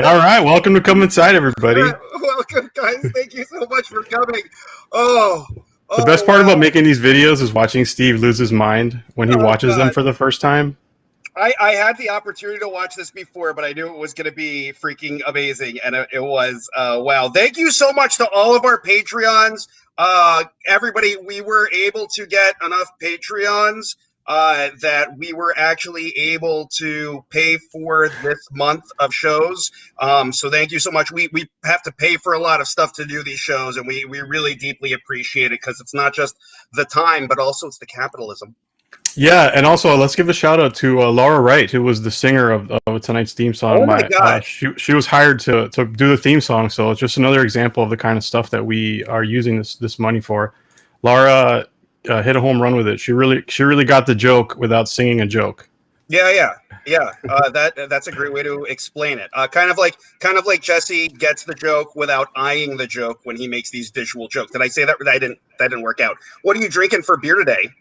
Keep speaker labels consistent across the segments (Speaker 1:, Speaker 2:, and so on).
Speaker 1: All right, welcome to Come Inside, everybody.
Speaker 2: Welcome, guys. Thank you so much for coming. The
Speaker 1: best part about making these videos is watching Steve lose his mind when he watches them for the first time.
Speaker 2: I had the opportunity to watch this before, but I knew it was going to be freaking amazing, and it was. Wow. Thank you so much to all of our Patreons. Everybody, we were able to get enough Patreons that we were actually able to pay for this month of shows. So thank you so much. We have to pay for a lot of stuff to do these shows, and we really deeply appreciate it because it's not just the time, but also it's the capitalism.
Speaker 1: Yeah, and also let's give a shout out to Laura Wright, who was the singer of tonight's theme song.
Speaker 2: Oh my gosh.
Speaker 1: She was hired to do the theme song, so it's just another example of the kind of stuff that we are using this money for. Laura hit a home run with it. She really got the joke without singing a joke.
Speaker 2: Yeah. That's a great way to explain it. Kind of like Jessie gets the joke without eyeing the joke when he makes these visual jokes. Did I say that? That didn't work out. What are you drinking for beer today?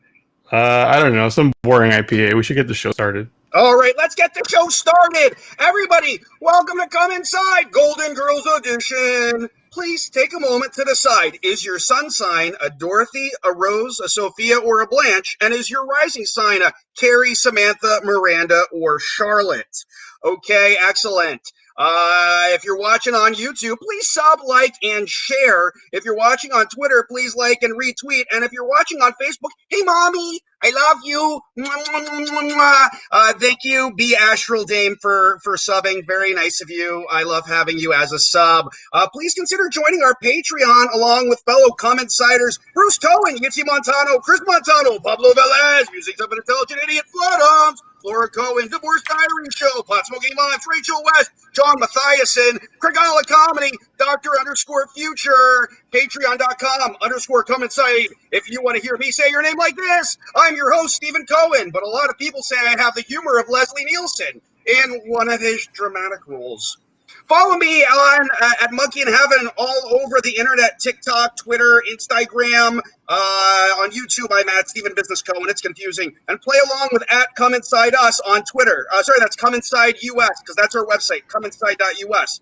Speaker 1: I don't know, some boring IPA. We should get the show started.
Speaker 2: All right, let's get the show started. Everybody, welcome to Come Inside, Golden Girls Edition. Please take a moment to decide, is your sun sign a Dorothy, a Rose, a Sophia, or a Blanche? And is your rising sign a Carrie, Samantha, Miranda, or Charlotte? Okay, excellent. If you're watching on YouTube, please sub, like, and share. If you're watching on Twitter, please like and retweet. And if you're watching on Facebook, hey, Mommy, I love you. Thank you, B. Astral Dame, for subbing. Very nice of you. I love having you as a sub. Please consider joining our Patreon along with fellow Come-Insiders Bruce Cohen, Yitzi Montano, Chris Montano, Pablo Velez, Music of an Intelligent Idiot, Floodums, Laura Cohen, Divorce Diary Show, Pot Smoking Moms, Rachel West, John Mathiasen, Krigala Comedy, Dr._Future, Patreon.com/Come Inside. If you want to hear me say your name like this, I'm your host, Stephen Cohen, but a lot of people say I have the humor of Leslie Nielsen in one of his dramatic roles. Follow me at Monkey in Heaven all over the internet, TikTok, Twitter, Instagram. On YouTube, I'm at Stephen Business Cohen. It's confusing. And play along with at Come Inside Us on Twitter. That's Come Inside US, because that's our website, comeinside.us.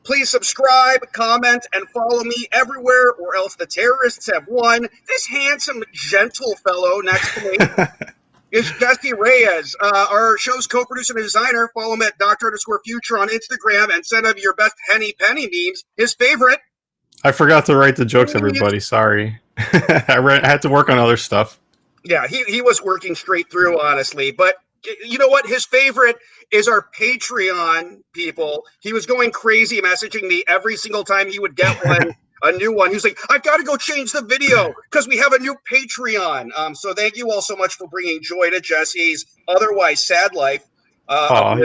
Speaker 2: Please subscribe, comment, and follow me everywhere, or else the terrorists have won. This handsome, gentle fellow next to me is Jessie Reyes, our show's co-producer and designer. Follow him at Dr._Future on Instagram and send him your best Henny Penny memes. His favorite.
Speaker 1: I forgot to write the jokes, everybody. Sorry. I had to work on other stuff.
Speaker 2: Yeah, he was working straight through, honestly. But you know what? His favorite is our Patreon people. He was going crazy messaging me every single time he would get one. a new one. He was like, I've got to go change the video because we have a new Patreon. So thank you all so much for bringing joy to Jessie's otherwise sad life of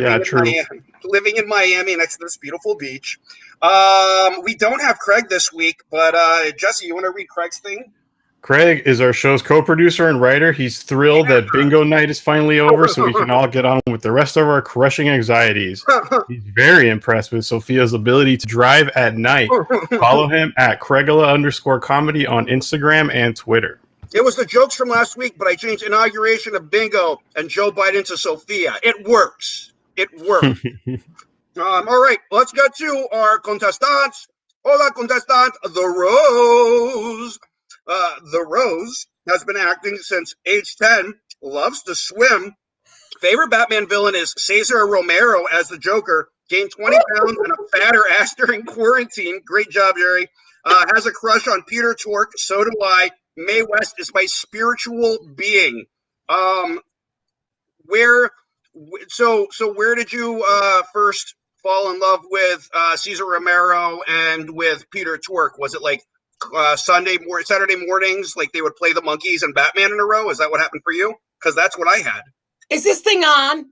Speaker 2: living in Miami next to this beautiful beach. We don't have Craig this week, but Jessie, you want to read Craig's thing?
Speaker 1: Craig is our show's co-producer and writer. He's thrilled that bingo night is finally over so we can all get on with the rest of our crushing anxieties. He's very impressed with Sophia's ability to drive at night. Follow him at Craigula_comedy on Instagram and Twitter.
Speaker 2: It was the jokes from last week, but I changed inauguration of bingo and Joe Biden to Sophia. It works. It works. All right, let's get to our contestants. Hola, contestant, the Rose. The Rose has been acting since age 10, loves to swim. Favorite Batman villain is Cesar Romero as the Joker. Gained 20 pounds and a fatter ass during quarantine. Great job, Jerry. Has a crush on Peter Tork. So do I. Mae West is my spiritual being. Where did you first fall in love with Cesar Romero and with Peter Tork? Was it like Saturday mornings, like they would play the Monkees and Batman in a row? Is that what happened for you? Because that's what I had.
Speaker 3: Is this thing on?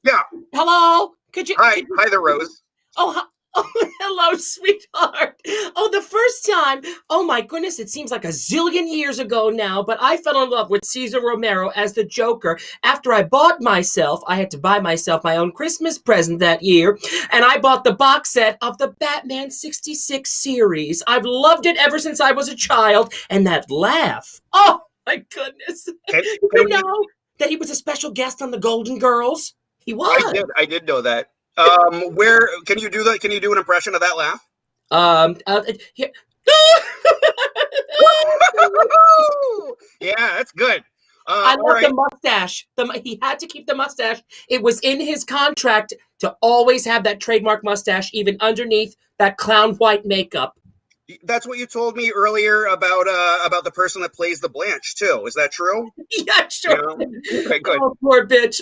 Speaker 2: Yeah.
Speaker 3: Hello? Could you?
Speaker 2: Hi, the Rose.
Speaker 3: Oh, hello, sweetheart. Oh, the first time. Oh my goodness, it seems like a zillion years ago now, but I fell in love with Cesar Romero as the Joker after I had to buy myself my own Christmas present that year, and I bought the box set of the Batman 66 series. I've loved it ever since I was a child, and that laugh. Oh my goodness. You know that he was a special guest on the Golden Girls? He was.
Speaker 2: I did know that. Where can you do that? Can you do an impression of that laugh?
Speaker 3: Here.
Speaker 2: Yeah, that's good.
Speaker 3: I love the mustache. He had to keep the mustache. It was in his contract to always have that trademark mustache, even underneath that clown white makeup.
Speaker 2: That's what you told me earlier about the person that plays the Blanche too. Is that true?
Speaker 3: Yeah, sure.
Speaker 2: Okay, good.
Speaker 3: Oh, poor bitch.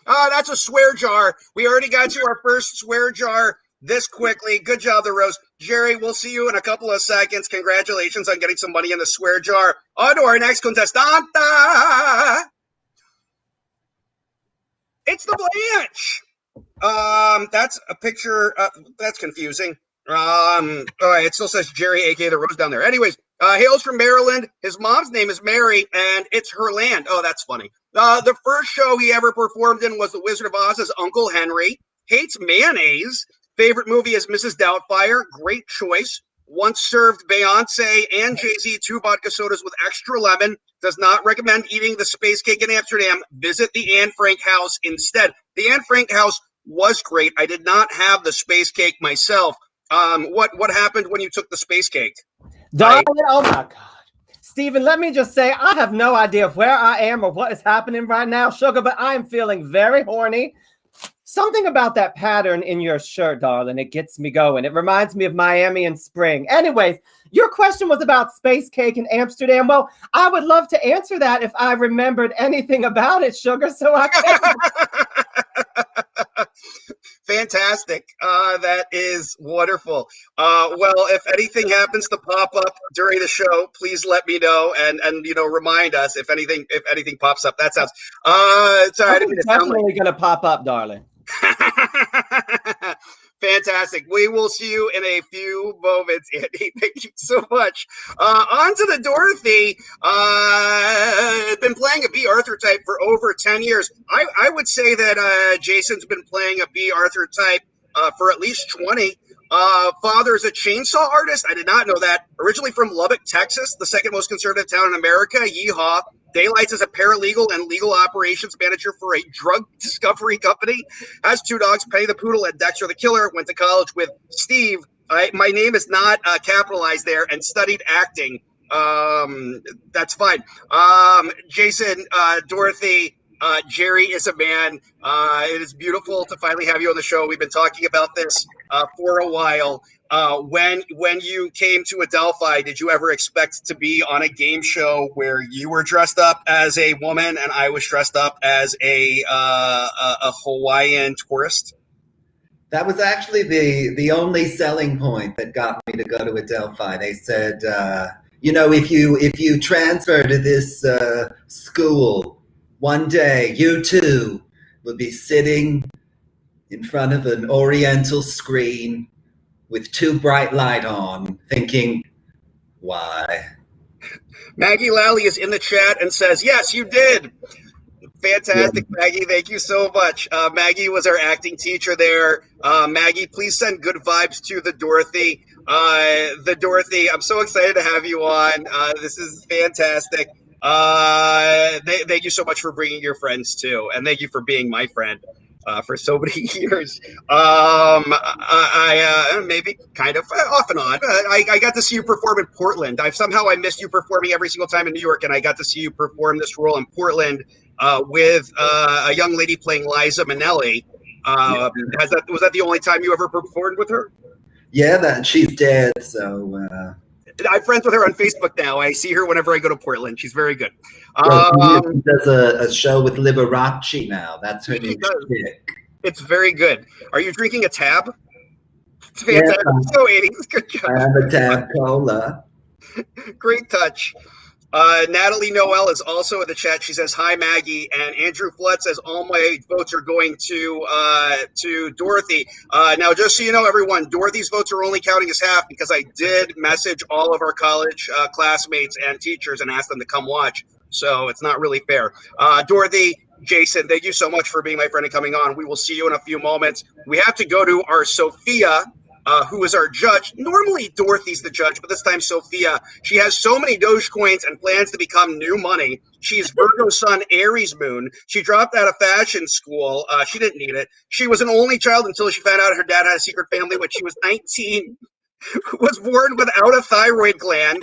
Speaker 2: That's a swear jar. We already got to our first swear jar this quickly. Good job, the Rose. Jerry, we'll see you in a couple of seconds. Congratulations on getting some money in the swear jar. On to our next contestanta. It's the Blanche. That's a picture. That's confusing. All right, it still says Jerry, aka the Rose, down there. Anyways, hails from Maryland. His mom's name is Mary, and it's her land. Oh, that's funny. The first show he ever performed in was The Wizard of Oz as Uncle Henry. Hates mayonnaise. Favorite movie is Mrs. Doubtfire. Great choice. Once served Beyonce and Jay-Z 2 vodka sodas with extra lemon. Does not recommend eating the space cake in Amsterdam. Visit the Anne Frank house instead. The Anne Frank house was great. I did not have the space cake myself. What happened when you took the space cake?
Speaker 4: Darling, oh my God. Stephen, let me just say, I have no idea where I am or what is happening right now, sugar, but I am feeling very horny. Something about that pattern in your shirt, darling, it gets me going. It reminds me of Miami in spring. Anyways, your question was about space cake in Amsterdam. Well, I would love to answer that if I remembered anything about it, sugar, so I can.
Speaker 2: Fantastic. That is wonderful. Well, if anything happens to pop up during the show, please let me know and remind us if anything pops up. That sounds sorry.
Speaker 4: It's definitely gonna pop up, darling.
Speaker 2: Fantastic. We will see you in a few moments, Andy. Thank you so much. On to the Dorothy. Been playing a B. Arthur type for over 10 years. I would say that Jason's been playing a B. Arthur type for at least 20. Father is a chainsaw artist. I did not know that. Originally from Lubbock, Texas, the second most conservative town in America. Yeehaw. Daylights as a paralegal and legal operations manager for a drug discovery company. Has 2 dogs, Penny the Poodle and Dexter the Killer. Went to college with Steve. My name is not capitalized there, and studied acting. That's fine. Jason, Dorothy, Jerry is a man. It is beautiful to finally have you on the show. We've been talking about this for a while. When you came to Adelphi, did you ever expect to be on a game show where you were dressed up as a woman and I was dressed up as a Hawaiian tourist?
Speaker 5: That was actually the only selling point that got me to go to Adelphi. They said, if you transfer to this school, one day you too will be sitting in front of an oriental screen with too bright light on, thinking, why?
Speaker 2: Maggie Lally is in the chat and says, yes, you did. Fantastic, yeah. Maggie. Thank you so much. Maggie was our acting teacher there. Maggie, please send good vibes to the Dorothy. I'm so excited to have you on. This is fantastic. Thank you so much for bringing your friends too. And thank you for being my friend. For so many years. I maybe kind of off and on. I got to see you perform in Portland. I missed you performing every single time in New York, and I got to see you perform this role in Portland with a young lady playing Liza Minnelli. Was that the only time you ever performed with her?
Speaker 5: Yeah, she's dead, so...
Speaker 2: I'm friends with her on Facebook now. I see her whenever I go to Portland. She's very good.
Speaker 5: She does a show with Liberace now. That's her new shtick.
Speaker 2: It's very good. Are you drinking a tab? It's fantastic. Yeah. So 80s. Good job.
Speaker 5: I have a tab cola.
Speaker 2: Great touch. Natalie Noel is also in the chat. She says, hi, Maggie. And Andrew Flood says, all my votes are going to Dorothy. Now, just so you know, everyone, Dorothy's votes are only counting as half because I did message all of our college classmates and teachers and ask them to come watch. So it's not really fair. Dorothy, Jason, thank you so much for being my friend and coming on. We will see you in a few moments. We have to go to our Sophia, who is our judge. Normally Dorothy's the judge, but this time Sophia. She has so many Dogecoins and plans to become new money. She's Virgo Sun, Aries Moon. She dropped out of fashion school. She didn't need it. She was an only child until she found out her dad had a secret family when she was 19. Was born without a thyroid gland.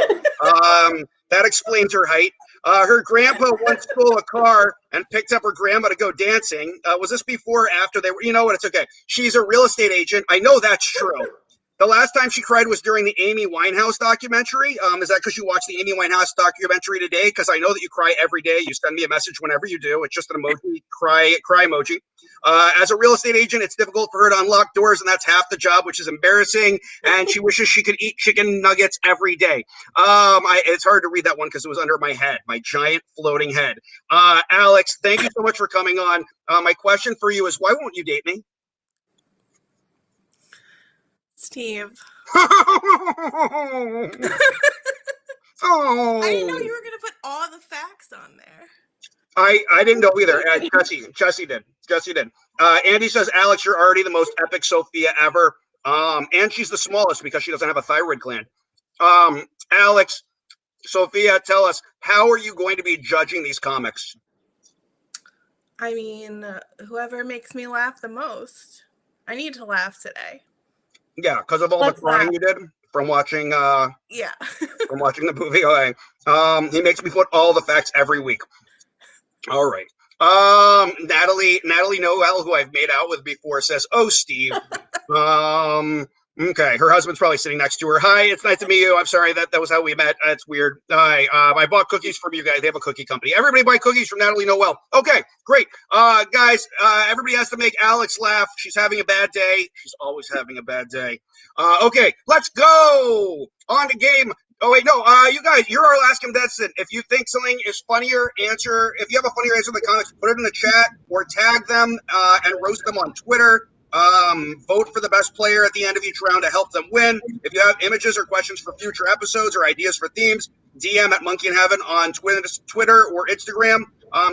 Speaker 2: That explains her height. Her grandpa once stole a car and picked up her grandma to go dancing. Was this before or after they were? You know what? It's okay. She's a real estate agent. I know that's true. The last time she cried was during the Amy Winehouse documentary. Is that because you watched the Amy Winehouse documentary today? Because I know that you cry every day. You send me a message whenever you do. It's just an emoji, cry emoji. As a real estate agent, it's difficult for her to unlock doors, and that's half the job, which is embarrassing. And she wishes she could eat chicken nuggets every day. It's hard to read that one because it was under my head, my giant floating head. Alex, thank you so much for coming on. My question for you is, why won't you date me?
Speaker 6: Steve.
Speaker 2: Oh.
Speaker 6: I didn't know you were going to put all the facts on there.
Speaker 2: I didn't know either. Jessie did. Andy says, Alex, you're already the most epic Sophia ever. And she's the smallest because she doesn't have a thyroid gland. Alex, Sophia, tell us, how are you going to be judging these comics?
Speaker 6: I mean, whoever makes me laugh the most. I need to laugh today.
Speaker 2: Yeah, because of all the crying you did from watching.
Speaker 6: Yeah.
Speaker 2: From watching the movie. Okay. He makes me put all the facts every week. All right. Natalie Noel, who I've made out with before, says, "Oh, Steve." Okay, her husband's probably sitting next to her. Hi, it's nice to meet you. I'm sorry that was how we met. That's weird. Hi, I bought cookies from you guys. They have a cookie company. Everybody buy cookies from Natalie Noel. Okay, great. Guys, everybody has to make Alex laugh. She's having a bad day. She's always having a bad day. Okay, let's go on to game. Oh wait, no, you guys, you're our last contestant. If you think something is funnier, answer. If you have a funnier answer in the comments, put it in the chat or tag them and roast them on Twitter. Vote for the best player at the end of each round to help them win. If you have images or questions for future episodes or ideas for themes, DM at Monkey in Heaven on Twitter or Instagram.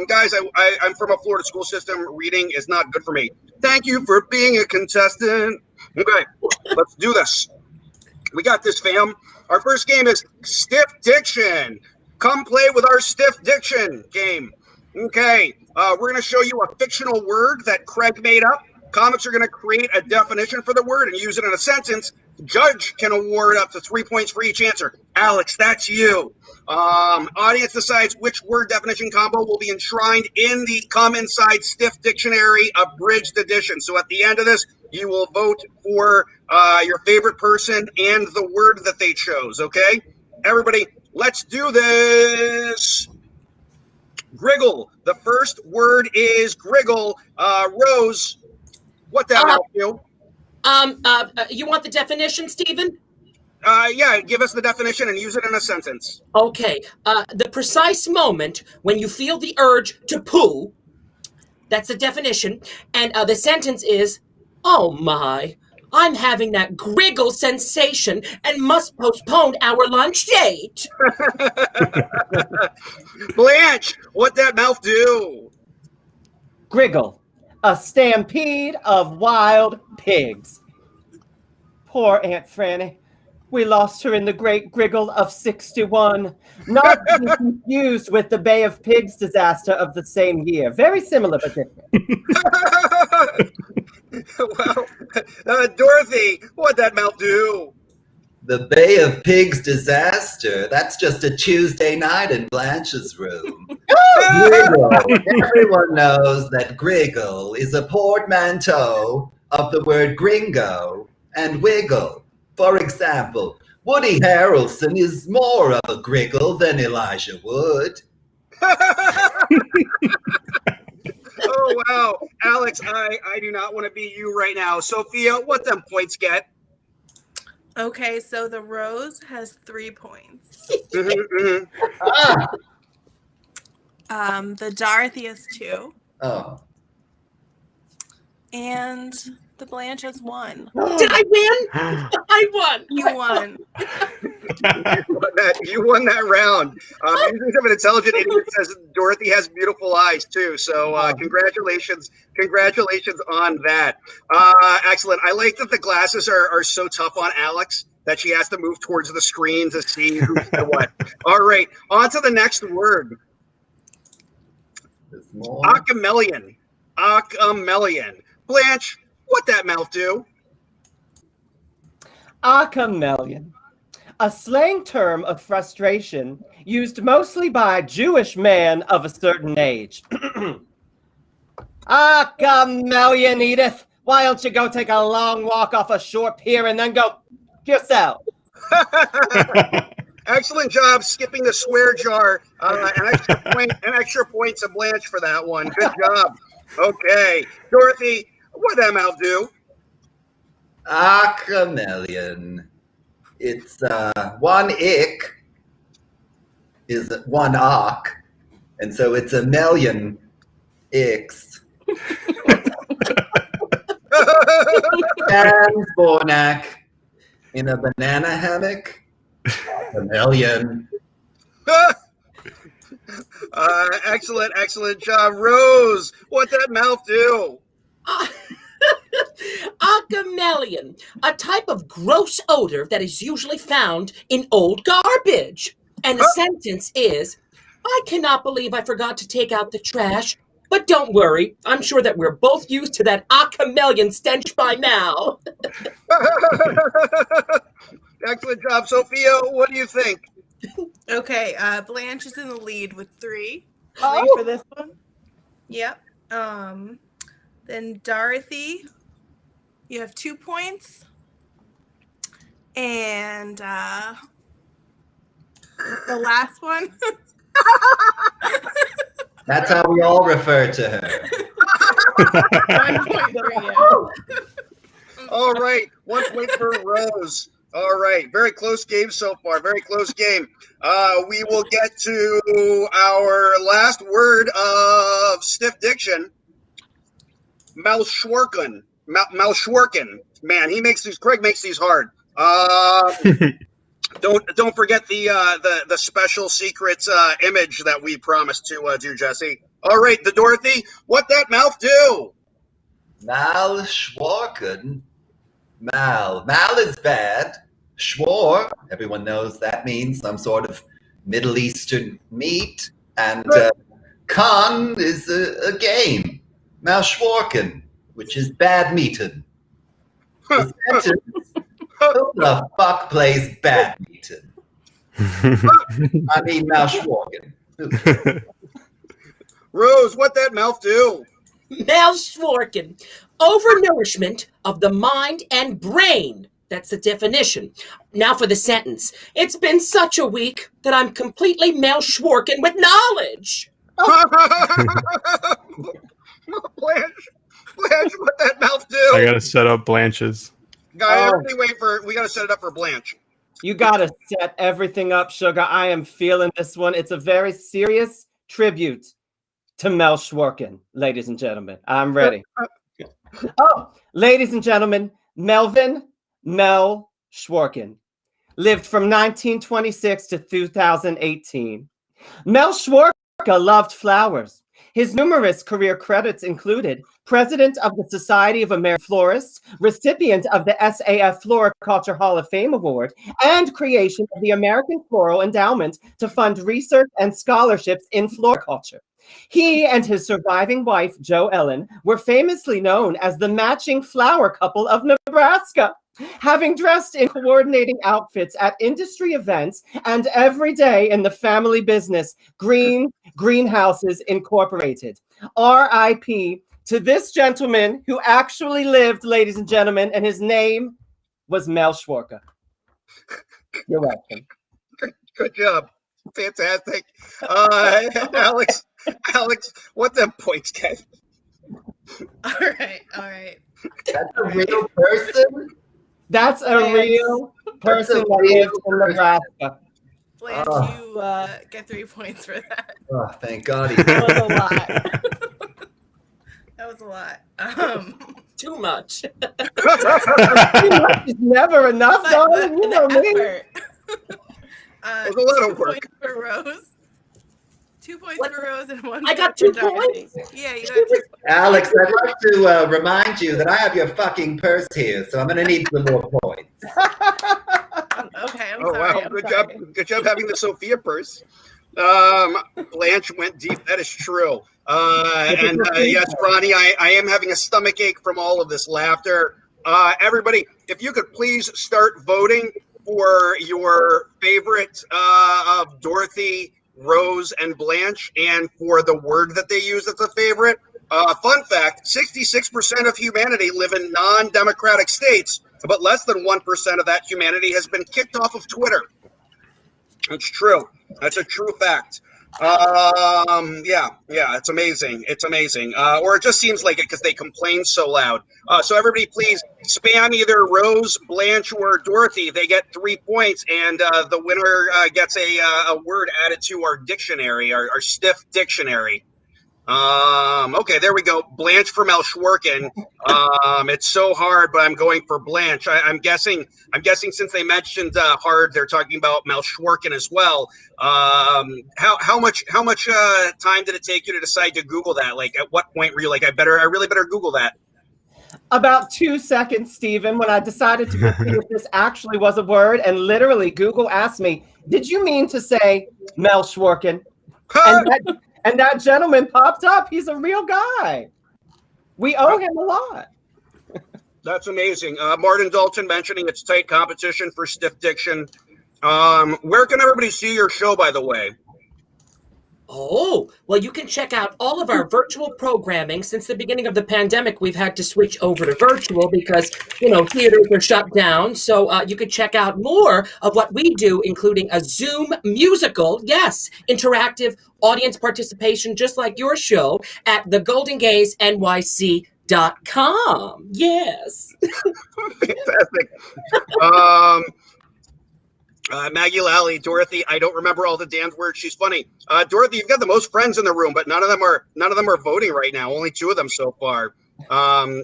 Speaker 2: Guys, I'm from a Florida school system. Reading is not good for me. Thank you for being a contestant. Okay, let's do this. We got this, fam. Our first game is Stiff Diction. Come play with our Stiff Diction game. Okay, we're going to show you a fictional word that Craig made up. Comics are going to create a definition for the word and use it in a sentence. The judge can award up to 3 points for each answer. Alex, that's you. Audience decides which word definition combo will be enshrined in the Come Inside Stiff Dictionary Abridged Edition. So at the end of this, you will vote for your favorite person and the word that they chose, okay? Everybody, let's do this. Griggle. The first word is griggle. Rose, what the hell, you?
Speaker 3: You want the definition, Stephen?
Speaker 2: Yeah, give us the definition and use it in a sentence.
Speaker 3: Okay. The precise moment when you feel the urge to poo. That's the definition. And the sentence is, oh my, I'm having that griggle sensation and must postpone our lunch date.
Speaker 2: Blanche, what that mouth do?
Speaker 4: Griggle, a stampede of wild pigs. Poor Aunt Franny. We lost her in the Great Griggle of 61. Not to be confused with the Bay of Pigs disaster of the same year. Very similar, but different.
Speaker 2: Well, Dorothy, what'd that mouth do?
Speaker 5: The Bay of Pigs disaster. That's just a Tuesday night in Blanche's room. Griggle. Everyone knows that griggle is a portmanteau of the word gringo and wiggle. For example, Woody Harrelson is more of a griggle than Elijah Wood.
Speaker 2: Oh, wow. Alex, I do not want to be you right now. Sophia, what them points get?
Speaker 6: Okay, so the rose has 3 points. The Dorothy has 2.
Speaker 5: Oh.
Speaker 6: And the Blanche has 1.
Speaker 3: Did I win? I won.
Speaker 6: You won.
Speaker 2: You won that round. Usually an intelligent idiot says Dorothy has beautiful eyes too. So congratulations on that. Excellent. I like that the glasses are so tough on Alex that she has to move towards the screen to see who's what. All right, on to the next word. Acamelion. Acamelion. Blanche, what that mouth do?
Speaker 4: Acamelion, a slang term of frustration used mostly by Jewish men of a certain age. Acamelion, Edith, why don't you go take a long walk off a short pier and then go yourself?
Speaker 2: Excellent job skipping the swear jar. An extra point to Blanche for that one. Good job. Okay, Dorothy, what that mouth do?
Speaker 5: Acamelion. It's one ick is one ock, and so it's a million icks. And Bornak in a banana hammock. Acamelion.
Speaker 2: Excellent job. Rose, what that mouth do?
Speaker 3: Acamelion, a type of gross odor that is usually found in old garbage. And the sentence is, I cannot believe I forgot to take out the trash. But don't worry, I'm sure that we're both used to that Acamelion stench by now.
Speaker 2: Excellent job. Sophia, what do you think?
Speaker 6: Okay, Blanche is in the lead with 3.
Speaker 4: Oh.
Speaker 6: 3 for this one. Yep. Then Dorothy, you have 2 points. And the last one.
Speaker 5: That's how we all refer to her.
Speaker 6: 1 point for you.
Speaker 2: All right, 1 point for Rose. All right, very close game so far. Very close game. We will get to our last word of stiff diction. Malschwerken. Malschwerken. Man, Craig makes these hard. Don't forget the special secret image that we promised to do, Jesse. All right, the Dorothy, what that mouth do?
Speaker 5: Malschwerken. Mal is bad. Schwor, everyone knows that means some sort of Middle Eastern meat. And con is a game. Malschwerken, which is badminton. The sentence, who the fuck plays badminton? I mean Malschwerken.
Speaker 2: Rose, what that mouth do?
Speaker 3: Malschwerken, overnourishment of the mind and brain. That's the definition. Now for the sentence. It's been such a week that I'm completely malschwerken with knowledge.
Speaker 2: Blanche, what that mouth do?
Speaker 1: I gotta set up Blanche's.
Speaker 2: Guys,
Speaker 4: Oh.
Speaker 2: everybody wait for. We got to set it up for Blanche.
Speaker 4: You gotta set everything up, Sugar. I am feeling this one. It's a very serious tribute to Mel Schwarken, ladies and gentlemen. I'm ready. Oh, ladies and gentlemen, Melvin Mel Schwarken lived from 1926 to 2018. Mel Schwarken loved flowers. His numerous career credits included President of the Society of American Florists, recipient of the SAF Floriculture Hall of Fame Award, and creation of the American Floral Endowment to fund research and scholarships in floriculture. He and his surviving wife, Jo Ellen, were famously known as the matching flower couple of Nebraska, having dressed in coordinating outfits at industry events and every day in the family business, Greenhouses Incorporated. R.I.P. to this gentleman who actually lived, ladies and gentlemen, and his name was Mel Schwarken. You're welcome.
Speaker 2: Good job. Fantastic. Alex, what them points get?
Speaker 6: All right.
Speaker 5: That's a real person?
Speaker 4: That's a real person that lives in Nebraska.
Speaker 6: Blanche,
Speaker 5: Oh.
Speaker 6: you get 3 points for that.
Speaker 5: Oh, thank God.
Speaker 6: That was a lot. That was a lot.
Speaker 3: Too much.
Speaker 4: Too much is never enough, darling. You know me.
Speaker 2: There's a lot of
Speaker 6: 2
Speaker 2: work.
Speaker 6: points for Rose. 2 points
Speaker 3: What?
Speaker 6: for Rose and 1
Speaker 3: I got
Speaker 6: for
Speaker 3: 2
Speaker 6: Dorothy.
Speaker 3: points?
Speaker 6: Yeah, you got 2 points.
Speaker 5: Alex, I'd like to remind you that I have your fucking purse here, so I'm going to need some more points.
Speaker 6: Okay, I'm
Speaker 2: Oh
Speaker 6: sorry.
Speaker 2: wow,
Speaker 6: I'm
Speaker 2: good
Speaker 6: sorry.
Speaker 2: job. Good job having the Sophia purse. Blanche went deep. That is true. Yes, Ronnie, I am having a stomach ache from all of this laughter. Everybody, if you could please start voting for your favorite of Dorothy, Rose, and Blanche, and for the word that they use as a favorite. Fun fact, 66% of humanity live in non-democratic states, but less than 1% of that humanity has been kicked off of Twitter. It's true. That's a true fact. Yeah, it's amazing. It's amazing. Or it just seems like it because they complain so loud. So everybody please spam either Rose, Blanche, or Dorothy. They get 3 points, and the winner gets a word added to our dictionary, our stiff dictionary. Okay, there we go. Blanche for Mel Schwarken. It's so hard, but I'm going for Blanche. I'm guessing since they mentioned hard, they're talking about Mel Schwarken as well. How much time did it take you to decide to Google that? Like, at what point were you like, I really better Google that?
Speaker 4: About 2 seconds, Stephen, when I decided to see if this actually was a word, and literally Google asked me, "Did you mean to say Mel Schwarken?" And that gentleman popped up. He's a real guy. We owe him a lot.
Speaker 2: That's amazing. Martin Dalton mentioning it's tight competition for stiff diction. Where can everybody see your show, by the way?
Speaker 3: Oh, well, you can check out all of our virtual programming. Since the beginning of the pandemic, we've had to switch over to virtual because, theaters are shut down. So you can check out more of what we do, including a Zoom musical. Yes, interactive audience participation, just like your show, at thegoldengazenyc.com. Yes.
Speaker 2: Fantastic. Maggie Lally, Dorothy, I don't remember all the damned words. She's funny. Dorothy, you've got the most friends in the room, but none of them are voting right now. Only 2 of them so far.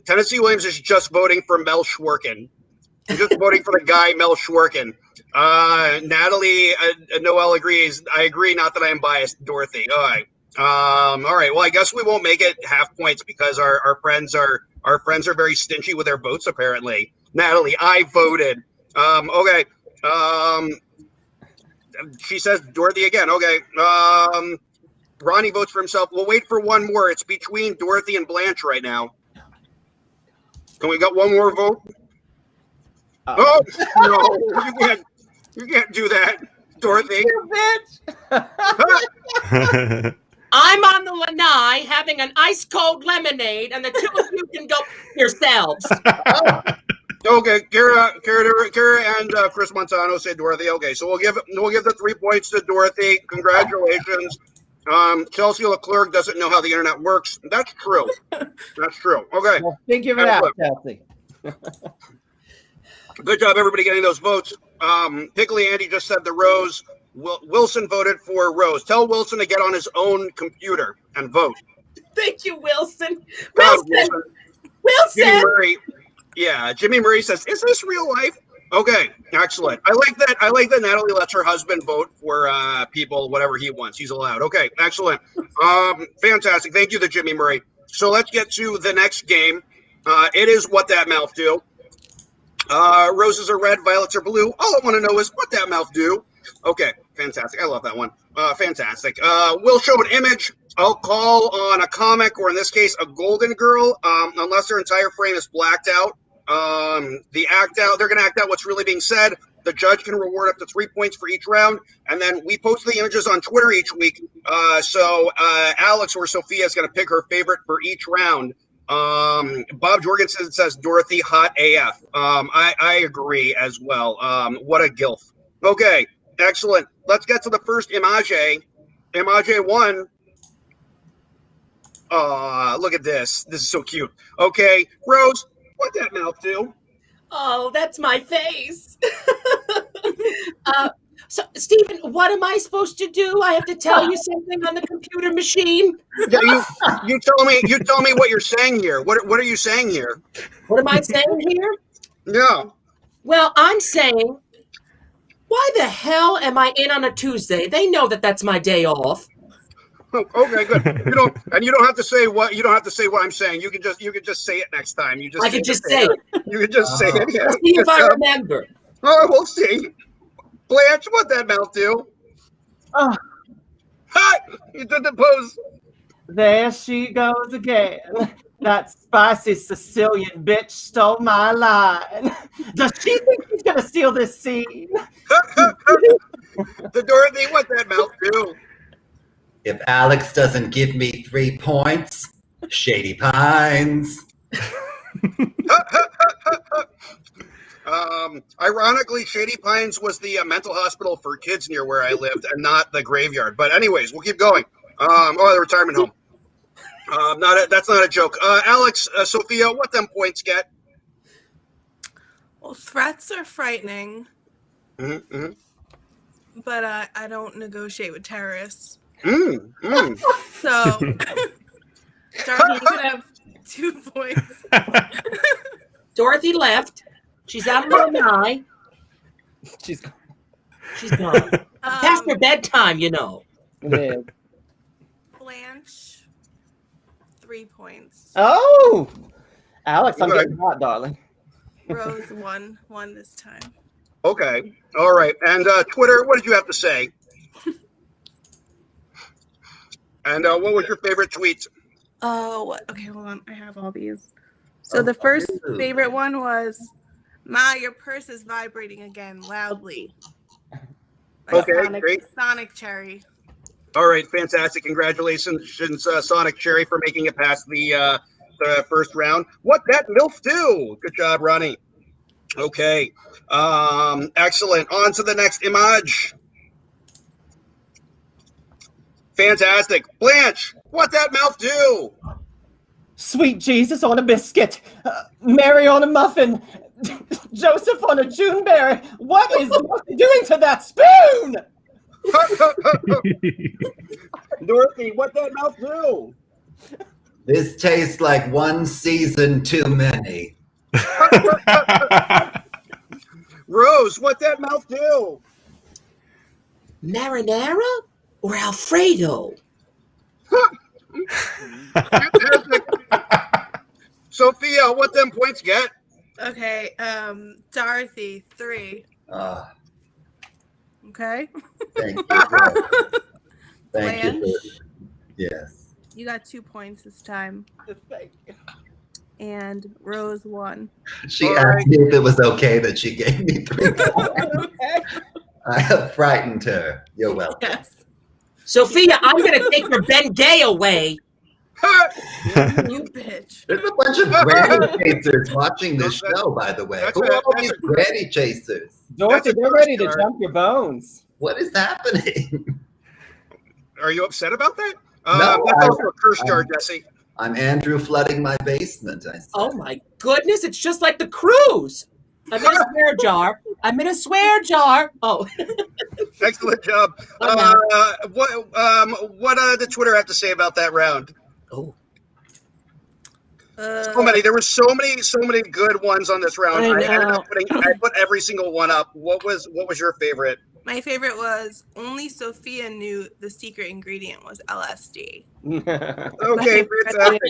Speaker 2: Tennessee Williams is just voting for Mel Schwarken. He's just voting for the guy Mel Schwarken. Natalie Noel agrees. I agree. Not that I am biased, Dorothy. All right. All right. Well, I guess we won't make it half points because our friends are very stingy with their votes. Apparently, Natalie, I voted. Okay. She says Dorothy again. Okay. Ronnie votes for himself. We'll wait for one more. It's between Dorothy and Blanche right now. Can we get one more vote? Oh no! You can't do that, Dorothy.
Speaker 4: You bitch.
Speaker 3: I'm on the lanai having an ice cold lemonade, and the 2 of you can go yourselves.
Speaker 2: Okay, Kara and Chris Montano say Dorothy. Okay, so we'll give the 3 points to Dorothy. Congratulations. Chelsea Leclerc doesn't know how the internet works. That's true. That's true. Okay.
Speaker 4: Well, figure it out, Chelsea.
Speaker 2: Good job, everybody, getting those votes. Pickly Andy just said the Rose. Wilson voted for Rose. Tell Wilson to get on his own computer and vote.
Speaker 3: Thank you, Wilson.
Speaker 2: God,
Speaker 3: Wilson.
Speaker 2: Jimmy
Speaker 3: Wilson.
Speaker 2: Murray. Yeah, Jimmy Murray says, "Is this real life?" Okay, excellent. I like that. I like that Natalie lets her husband vote for people, whatever he wants. He's allowed. Okay, excellent. Fantastic. Thank you, to Jimmy Murray. So let's get to the next game. It is What That Mouth Do. Roses are red, violets are blue. All I want to know is what that mouth do. Okay, fantastic. I love that one. Fantastic. We'll show an image. I'll call on a comic, or in this case, a golden girl, unless their entire frame is blacked out. They're going to act out what's really being said. The judge can reward up to 3 points for each round, and then we post the images on Twitter each week. So Alex or Sophia is going to pick her favorite for each round. Bob Jorgensen says Dorothy hot AF. I agree as well. What a gilf. Okay, excellent. Let's get to the first image. Image 1. Look at this. This is so cute. Okay, Rose, what that mouth do?
Speaker 3: Oh, that's my face. So, Stephen, what am I supposed to do? I have to tell you something on the computer machine.
Speaker 2: Yeah, you tell me what you're saying here. What are you saying here?
Speaker 3: What am I saying here?
Speaker 2: Yeah.
Speaker 3: Well, I'm saying, why the hell am I in on a Tuesday? They know that that's my day off.
Speaker 2: Oh, okay, good. You don't have to say what I'm saying. You can just say it next time.
Speaker 3: I can just say it.
Speaker 2: You can just say it. Yeah.
Speaker 3: Let's see if I remember.
Speaker 2: Oh, we'll see. Blanche, what that mouth do?
Speaker 4: Oh,
Speaker 2: Hi! You did the pose.
Speaker 4: there she goes again. That spicy Sicilian bitch stole my line. Does she think she's gonna steal this scene?
Speaker 2: The Dorothy, what that mouth do?
Speaker 5: If Alex doesn't give me 3 points, Shady Pines.
Speaker 2: Ironically, Shady Pines was the mental hospital for kids near where I lived, and not the graveyard. But anyways, we'll keep going. The retirement home. That's not a joke. Alex, Sophia, what them points get?
Speaker 6: Well, threats are frightening,
Speaker 2: Mm-hmm.
Speaker 6: but I don't negotiate with terrorists.
Speaker 2: Mm-hmm.
Speaker 6: So, Darby, you could have 2 points.
Speaker 3: Dorothy left. She's out of lanai.
Speaker 4: She's gone.
Speaker 3: She's gone. Past her bedtime, you know.
Speaker 4: Yeah.
Speaker 6: Blanche, 3 points.
Speaker 4: Oh, Alex, I'm
Speaker 2: Okay.
Speaker 4: getting hot, darling.
Speaker 6: Rose won this time.
Speaker 2: Okay. All right. And Twitter, what did you have to say? And what was your favorite tweet?
Speaker 6: Oh, what? Okay, hold on. I have all these. So the first favorite one was, "Ma, your purse is vibrating again loudly." By
Speaker 2: Okay, great.
Speaker 6: Sonic Cherry.
Speaker 2: All right, fantastic. Congratulations, Sonic Cherry, for making it past the first round. What that MILF do? Good job, Ronnie. Okay. Excellent. On to the next image. Fantastic. Blanche, what that mouth do?
Speaker 4: Sweet Jesus on a biscuit, Mary on a muffin, Joseph on a Juneberry. What is Dorothy doing to that spoon?
Speaker 2: Dorothy, what that mouth do?
Speaker 5: This tastes like one season too many.
Speaker 2: Rose, what that mouth do?
Speaker 3: Marinara or Alfredo?
Speaker 2: Fantastic. Sophia, what them points get?
Speaker 6: Okay, Dorothy, 3.
Speaker 5: Ah,
Speaker 6: Okay.
Speaker 5: thank you. Rose. Thank you.
Speaker 6: Blanche?
Speaker 5: Yes.
Speaker 6: You got 2 points this time.
Speaker 4: Thank you.
Speaker 6: And Rose won.
Speaker 5: She
Speaker 2: All
Speaker 5: asked
Speaker 2: right.
Speaker 5: me if it was okay that she gave me 3 points.
Speaker 4: Okay.
Speaker 5: I have frightened her. You're welcome.
Speaker 6: Yes.
Speaker 3: Sophia, I'm going to take your Ben Gay away.
Speaker 6: You bitch.
Speaker 5: There's a bunch of granny chasers watching this show, by the way.
Speaker 2: That's
Speaker 5: Who
Speaker 2: a-
Speaker 5: are all
Speaker 2: that's
Speaker 5: these
Speaker 2: a-
Speaker 5: granny chasers?
Speaker 4: Dorothy,
Speaker 2: That's a
Speaker 4: they're ready to
Speaker 2: first
Speaker 4: jump your bones.
Speaker 5: What is happening?
Speaker 2: Are you upset about that?
Speaker 5: No,
Speaker 2: That's also a curse jar, Jesse.
Speaker 5: I'm Andrew flooding my basement. I said.
Speaker 3: Oh my goodness, it's just like the cruise. I'm in a swear jar. I'm in a swear jar. Oh.
Speaker 2: Excellent job. What did Twitter have to say about that round?
Speaker 3: Oh.
Speaker 2: So many. There were so many good ones on this round.
Speaker 3: I
Speaker 2: I ended
Speaker 3: know.
Speaker 2: up I put every single one up. What was your favorite?
Speaker 6: My favorite was only Sophia knew the secret ingredient was LSD.
Speaker 2: Okay, fantastic.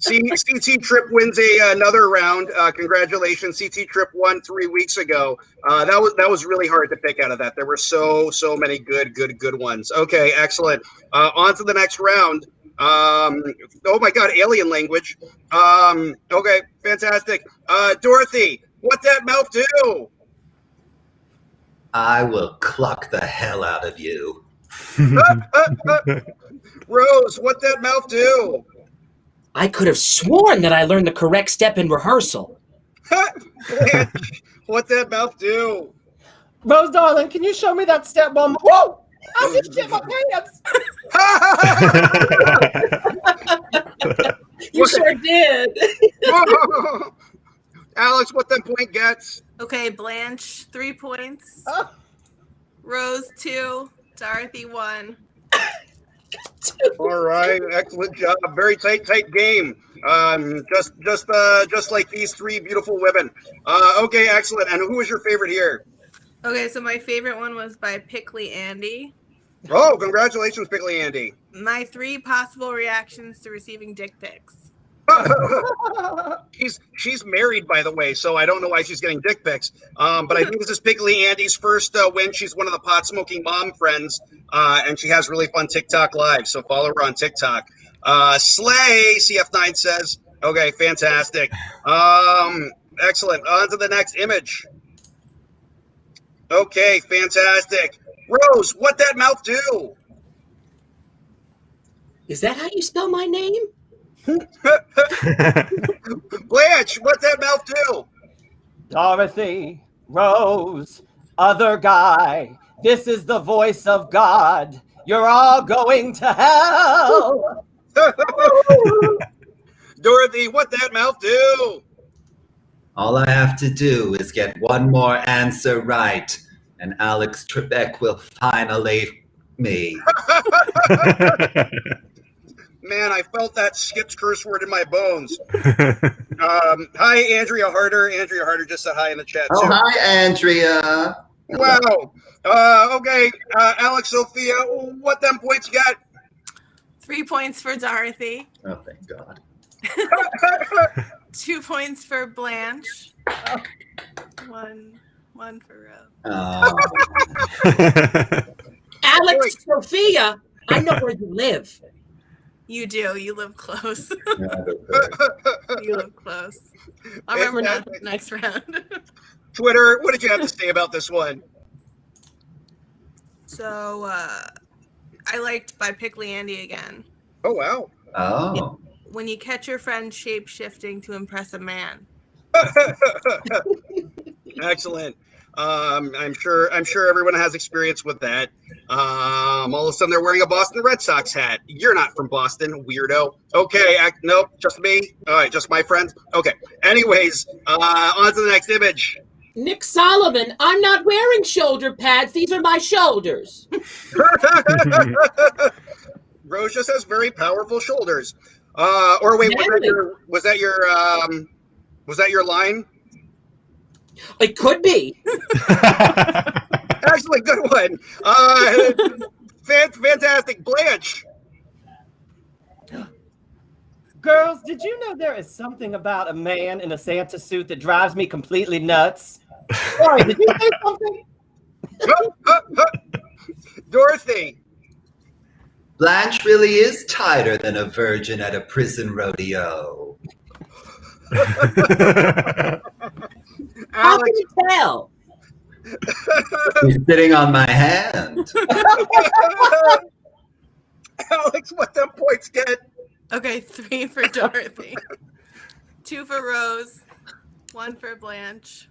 Speaker 2: CT Trip wins another round. Congratulations, CT Trip won 3 weeks ago. That was really hard to pick out of that. There were so many good ones. Okay, excellent. On to the next round. Oh my God, alien language. Okay, fantastic. Dorothy, what that mouth do?
Speaker 5: I will cluck the hell out of you.
Speaker 2: Rose, what that mouth do?
Speaker 3: I could have sworn that I learned the correct step in rehearsal.
Speaker 2: Blanche, what that mouth do?
Speaker 4: Rose, darling, can you show me that step one more? Whoa! I just shit my pants.
Speaker 3: You sure did.
Speaker 2: Alex, what that point gets?
Speaker 6: Okay, Blanche, 3 points.
Speaker 4: Oh.
Speaker 6: Rose, 2. Dorothy, 1.
Speaker 2: All right, excellent job. Very tight game. Just like these 3 beautiful women. Okay, excellent. And who was your favorite here?
Speaker 6: Okay, so my favorite one was by Pickley Andy.
Speaker 2: Oh, congratulations, Pickly Andy.
Speaker 6: My 3 possible reactions to receiving dick pics.
Speaker 2: She's married, by the way, so I don't know why she's getting dick pics. But I think this is Piggly Andy's first win. She's one of the pot smoking mom friends, and she has really fun TikTok lives. So follow her on TikTok. Slay, CF9 says. Okay, fantastic. Excellent. On to the next image. Okay, fantastic. Rose, what that mouth do?
Speaker 3: Is that how you spell my name?
Speaker 2: Blanche, what that mouth do?
Speaker 4: Dorothy, Rose, other guy. This is the voice of God. You're all going to hell.
Speaker 2: Dorothy, what that mouth do?
Speaker 5: All I have to do is get one more answer right, and Alex Trebek will finally me.
Speaker 2: Man, I felt that Skip's curse word in my bones. Hi, Andrea Harder. Andrea Harder just said hi in the chat, too.
Speaker 5: Oh, hi, Andrea.
Speaker 2: Wow. Okay, Alex, Sophia, what them points got?
Speaker 6: 3 points for Dorothy.
Speaker 5: Oh, thank God.
Speaker 6: 2 points for Blanche. One for Rose.
Speaker 5: Oh.
Speaker 3: Alex, Sophia, I know where you live.
Speaker 6: You do. You live close.
Speaker 5: Yeah, okay.
Speaker 6: You live close. I'll remember next round.
Speaker 2: Twitter, what did you have to say about this one?
Speaker 6: So, I liked by Pickley Andy again.
Speaker 2: Oh, wow.
Speaker 5: Oh.
Speaker 6: When you catch your friend shape-shifting to impress a man.
Speaker 2: Excellent. I'm sure everyone has experience with that. All of a sudden they're wearing a Boston Red Sox hat. You're not from Boston, weirdo. Okay, nope, just me. All right, just my friends. Okay. Anyways, on to the next image.
Speaker 3: Nick Solomon, I'm not wearing shoulder pads. These are my shoulders.
Speaker 2: Rose just has very powerful shoulders. Or wait, was that your line?
Speaker 3: It could be.
Speaker 2: Actually, good one. Fantastic. Blanche.
Speaker 4: Girls, did you know there is something about a man in a Santa suit that drives me completely nuts? Sorry, did you say something?
Speaker 2: Dorothy.
Speaker 5: Blanche really is tighter than a virgin at a prison rodeo.
Speaker 3: How can you tell?
Speaker 5: He's sitting on my hand.
Speaker 2: Alex, what them points get?
Speaker 6: Okay, 3 for Dorothy. 2 for Rose. 1 for Blanche.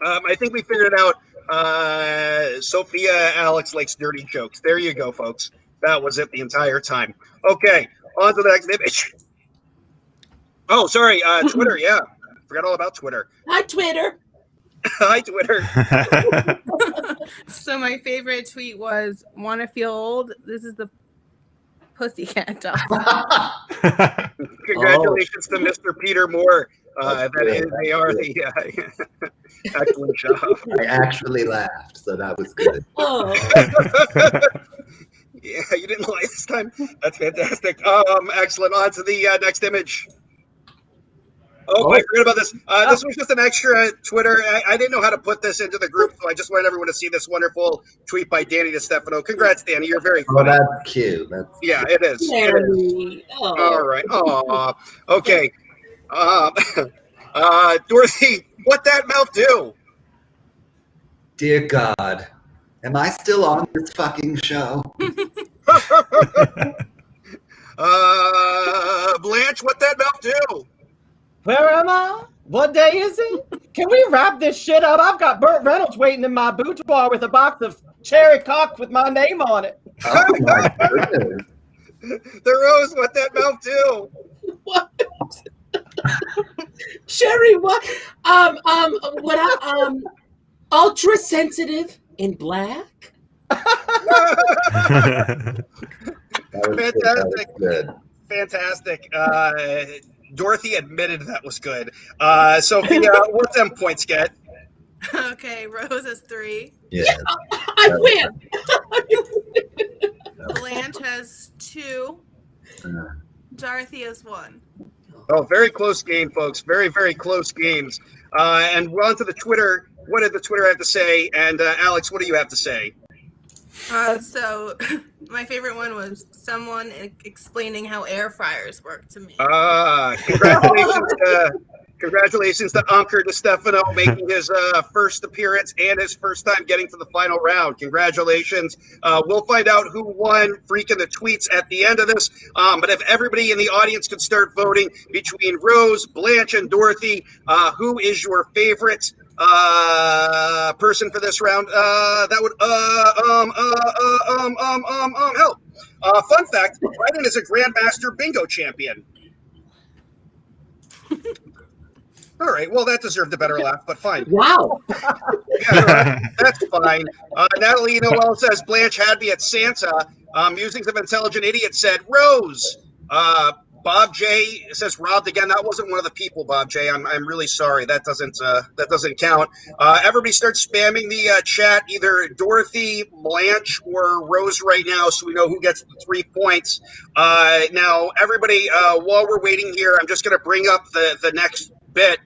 Speaker 2: I think we figured it out. Sophia Alex likes dirty jokes. There you go, folks. That was it the entire time. Okay, on to the next image. Oh, sorry, Twitter, yeah. Forgot all about Twitter.
Speaker 3: Hi, Twitter.
Speaker 2: Hi, Twitter.
Speaker 6: So my favorite tweet was, "Want to feel old? This is the Pussycat Dolls."
Speaker 2: Congratulations to Mr. Peter Moore. They are the excellent job.
Speaker 5: I actually laughed, so that was good.
Speaker 3: Oh.
Speaker 2: Yeah, you didn't lie this time. That's fantastic. Excellent. On to the next image. Oh, I forgot about this. This was just an extra Twitter. I didn't know how to put this into the group, so I just wanted everyone to see this wonderful tweet by Danny DeStefano. Congrats, Danny. You're very funny.
Speaker 5: Oh, that's cute.
Speaker 2: Yeah, it is. It is.
Speaker 3: Oh.
Speaker 2: All right. Oh, okay. Dorothy, what that mouth do?
Speaker 5: Dear God, am I still on this fucking show?
Speaker 2: Blanche, what that mouth do?
Speaker 4: Where am I? What day is it? Can we wrap this shit up? I've got Burt Reynolds waiting in my boudoir with a box of cherry cock with my name on it.
Speaker 5: Oh my goodness.
Speaker 2: The Rose, what that mouth do?
Speaker 3: What? Sherry, what? Ultra sensitive in black.
Speaker 2: Fantastic. Fantastic. Dorothy admitted that was good. Sophia, what them points get?
Speaker 6: Okay, Rose has 3.
Speaker 5: Yeah.
Speaker 3: I win.
Speaker 6: Blanche has 2. Dorothy has 1.
Speaker 2: Oh, very close game, folks. Very, very close games. And we're on to the Twitter. What did the Twitter have to say? And Alex, what do you have to say?
Speaker 6: So my favorite one was someone explaining how air fryers work to me.
Speaker 2: Congratulations to Anker DeStefano making his first appearance and his first time getting to the final round. Congratulations. We'll find out who won freaking the tweets at the end of this. But if everybody in the audience could start voting between Rose, Blanche, and Dorothy, who is your favorite person for this round? That would help. Fun fact: Brennan is a Grandmaster Bingo champion. All right, well, that deserved a better laugh, but fine.
Speaker 3: Wow.
Speaker 2: Yeah, that's fine. Natalie Noel says Blanche had me at Santa. Musings of Intelligent Idiot said Rose. Bob J says robbed again. That wasn't one of the people, Bob J. I'm really sorry. That doesn't count. Everybody start spamming the chat, either Dorothy, Blanche, or Rose right now, so we know who gets the 3 points. Now, everybody, while we're waiting here, I'm just going to bring up the next bit,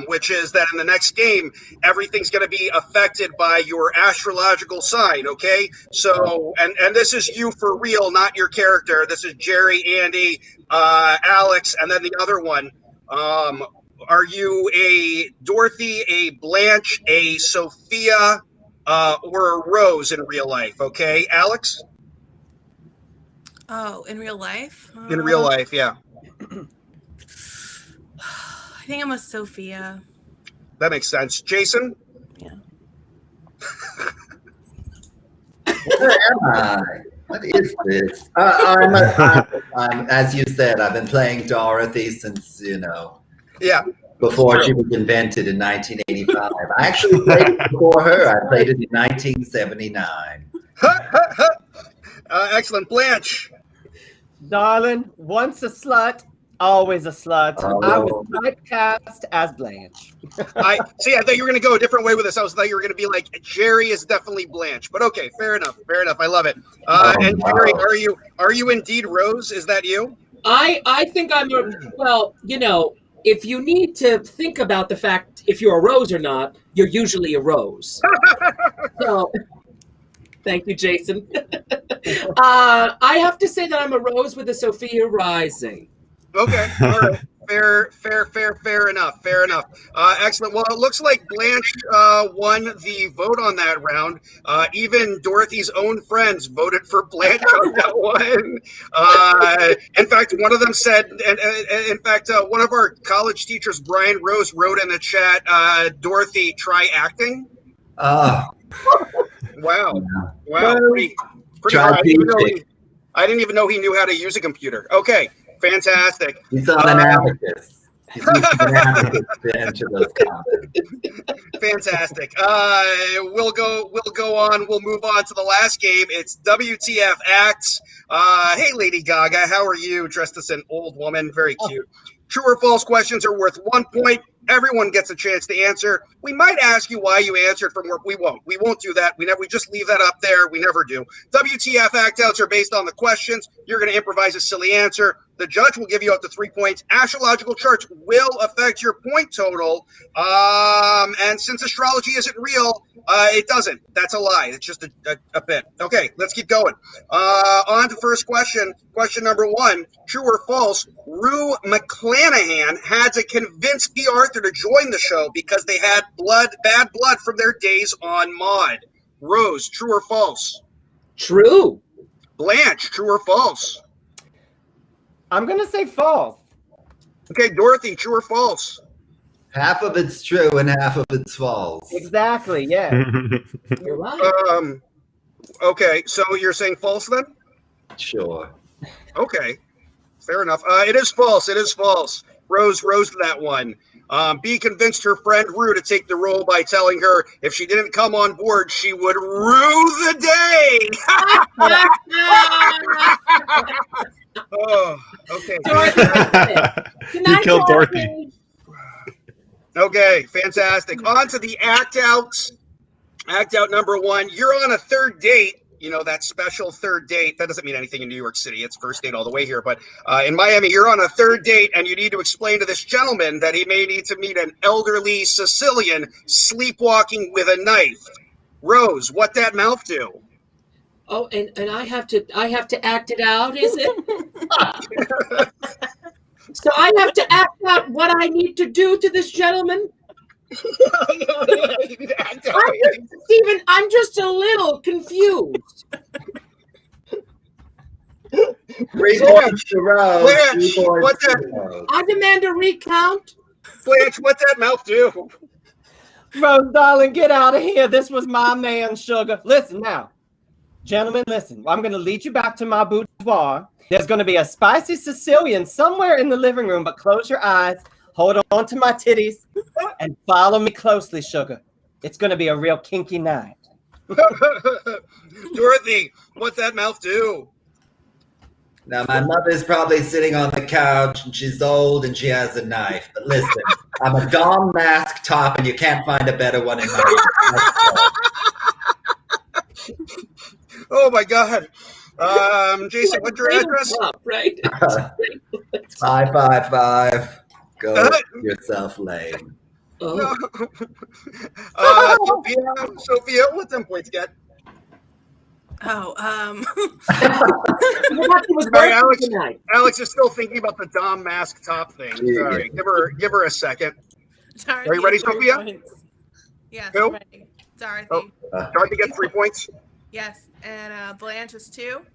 Speaker 2: which is that in the next game, everything's going to be affected by your astrological sign, okay? So, and this is you for real, not your character. This is Jerry, Andy, Alex, and then the other one. Are you a Dorothy, a Blanche, a Sophia, or a Rose in real life, okay? Alex?
Speaker 6: Oh, in real life?
Speaker 2: In real life, yeah.
Speaker 6: I think I'm a Sophia.
Speaker 2: That makes sense. Jason?
Speaker 6: Yeah.
Speaker 5: Where am I? What is this? I'm, as you said, I've been playing Dorothy since,
Speaker 2: Yeah.
Speaker 5: before she was invented in 1985. I actually played it before her. I played it in 1979.
Speaker 2: Excellent. Blanche?
Speaker 4: Darling, once a slut, always a slut.
Speaker 5: Oh.
Speaker 4: I was typecast as Blanche.
Speaker 2: I thought you were going to go a different way with this. I thought you were going to be like, Jerry is definitely Blanche. But okay, fair enough. I love it. And Jerry, are you indeed Rose? Is that you?
Speaker 3: I think I'm if you need to think about the fact if you're a Rose or not, you're usually a Rose. So, thank you, Jason. I have to say that I'm a Rose with a Sophia rising.
Speaker 2: Okay, all right. Fair enough. Excellent. Well, it looks like Blanche won the vote on that round. Even Dorothy's own friends voted for Blanche on that one. In fact, one of them said, one of our college teachers, Brian Rose, wrote in the chat, Dorothy, try acting. Wow. Pretty hard. I didn't even know he knew how to use a computer. Okay. Fantastic.
Speaker 5: He's on an abacus. He's using shenanigans to enter those comments.
Speaker 2: Fantastic. We'll go on. We'll move on to the last game. It's WTF Acts. Hey, Lady Gaga, how are you? Dressed as an old woman. Very cute. True or false questions are worth 1 point. Everyone gets a chance to answer. We might ask you why you answered from work. We won't. We won't do that. We just leave that up there. We never do. WTF act outs are based on the questions. You're going to improvise a silly answer. The judge will give you up to 3 points. Astrological charts will affect your point total. And since astrology isn't real, it doesn't. That's a lie. It's just a bit. Okay, let's keep going. On to first question. Question number 1. True or false? Rue McClanahan had to convince B. Arthur to join the show because they had bad blood from their days on Maude. Rose, true or false?
Speaker 3: True.
Speaker 2: Blanche, true or false?
Speaker 4: I'm going to say false.
Speaker 2: Okay, Dorothy, true or false?
Speaker 5: Half of it's true and half of it's false.
Speaker 4: Exactly, yeah.
Speaker 3: You're right.
Speaker 2: Okay, so you're saying false then?
Speaker 5: Sure.
Speaker 2: Okay, fair enough. It is false. It is false. Rose to that one. B convinced her friend Rue to take the role by telling her if she didn't come on board, she would rue the day. Oh, okay.
Speaker 1: You killed Dorothy.
Speaker 2: Okay, fantastic. On to the act outs. Act out number 1. You're on a third date. You know, that special third date. That doesn't mean anything in New York City. It's first date all the way here. But in Miami, you're on a third date, and you need to explain to this gentleman that he may need to meet an elderly Sicilian sleepwalking with a knife. Rose, what that mouth do?
Speaker 3: Oh, and I have to act it out, is it? So I have to act out what I need to do to this gentleman? Stephen, I'm just a little confused.
Speaker 5: 3 points to Rose.
Speaker 2: Blanche,
Speaker 5: 3 points
Speaker 2: what
Speaker 5: to
Speaker 2: the-
Speaker 5: Rose.
Speaker 3: I demand a recount.
Speaker 2: Blanche, what that mouth do?
Speaker 4: Rose, darling, get out of here. This was my man, Sugar. Listen now. Gentlemen, listen. I'm going to lead you back to my boudoir. There's going to be a spicy Sicilian somewhere in the living room, but close your eyes, hold on to my titties, and follow me closely, Sugar. It's going to be a real kinky night.
Speaker 2: Dorothy, what's that mouth do?
Speaker 5: Now, my mother's probably sitting on the couch, and she's old, and she has a knife. But listen, I'm a Dom mask top, and you can't find a better one in my
Speaker 2: Oh my God. Jason, what's your address?
Speaker 3: Right?
Speaker 5: 555. Go yourself lame.
Speaker 3: Oh.
Speaker 2: Sophia, what them points get?
Speaker 6: Oh,
Speaker 2: Sorry, Alex is still thinking about the Dom mask top thing. Sorry, give her a second.
Speaker 6: Dorothy,
Speaker 2: Are you ready,
Speaker 6: 3
Speaker 2: Sophia?
Speaker 6: points. Yes,
Speaker 2: Who?
Speaker 6: I'm ready. Dorothy.
Speaker 2: Oh, Dorothy gets 3 points.
Speaker 6: Yes, and Blanche is 2,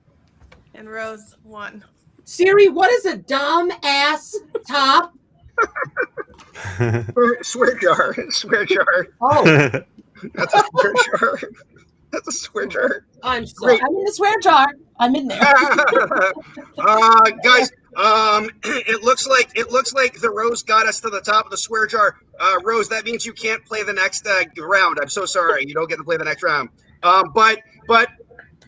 Speaker 6: and Rose 1.
Speaker 3: Siri, what is a dumb ass top?
Speaker 2: Swear jar.
Speaker 3: Oh,
Speaker 2: That's a swear jar. That's a swear jar.
Speaker 3: I'm sorry. I'm in the swear jar. I'm in there.
Speaker 2: Guys, it looks like the Rose got us to the top of the swear jar. Rose, that means you can't play the next round. I'm so sorry, you don't get to play the next round. But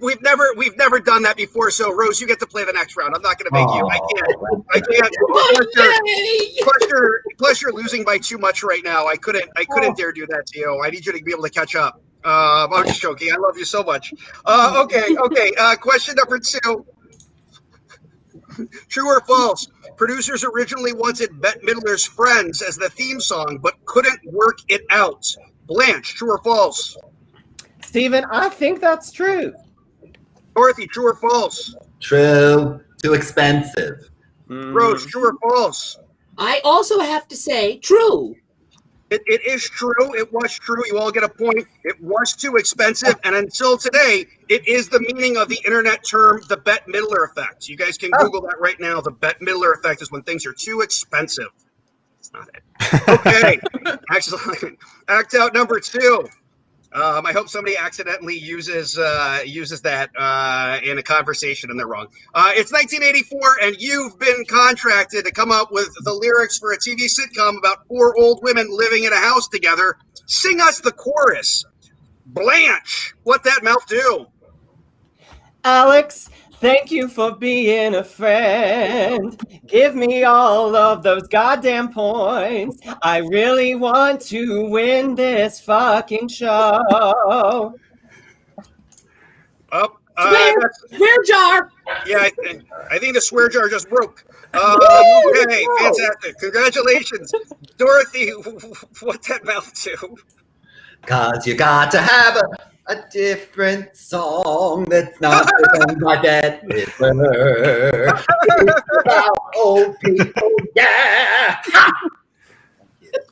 Speaker 2: we've never done that before. So Rose, you get to play the next round. I'm not going to make you. I can't. Plus you're losing by too much right now. I couldn't dare do that to you. I need you to be able to catch up. I'm just joking. I love you so much. Okay. Question number 2. True or false? Producers originally wanted Bette Midler's Friends as the theme song, but couldn't work it out. Blanche, true or false?
Speaker 4: Stephen, I think that's true.
Speaker 2: Dorothy, true or false?
Speaker 5: True. Too expensive.
Speaker 2: Rose, true or false?
Speaker 3: I also have to say true.
Speaker 2: It is true. It was true. You all get a point. It was too expensive. And until today, it is the meaning of the internet term, the Bette Midler effect. You guys can Google that right now. The Bette Midler effect is when things are too expensive. It's not it. Okay. Excellent. Act out number 2. I hope somebody accidentally uses that in a conversation and they're wrong. It's 1984, and you've been contracted to come up with the lyrics for a TV sitcom about 4 old women living in a house together. Sing us the chorus. Blanche, what that mouth do?
Speaker 4: Alex, thank you for being a friend. Give me all of those goddamn points. I really want to win this fucking show.
Speaker 3: Swear jar.
Speaker 2: Yeah, I think the swear jar just broke. Okay, fantastic. Congratulations. Dorothy, what that mouth do?
Speaker 5: Cause you got to have a different song that's not the song like that river. It's about old people, yeah.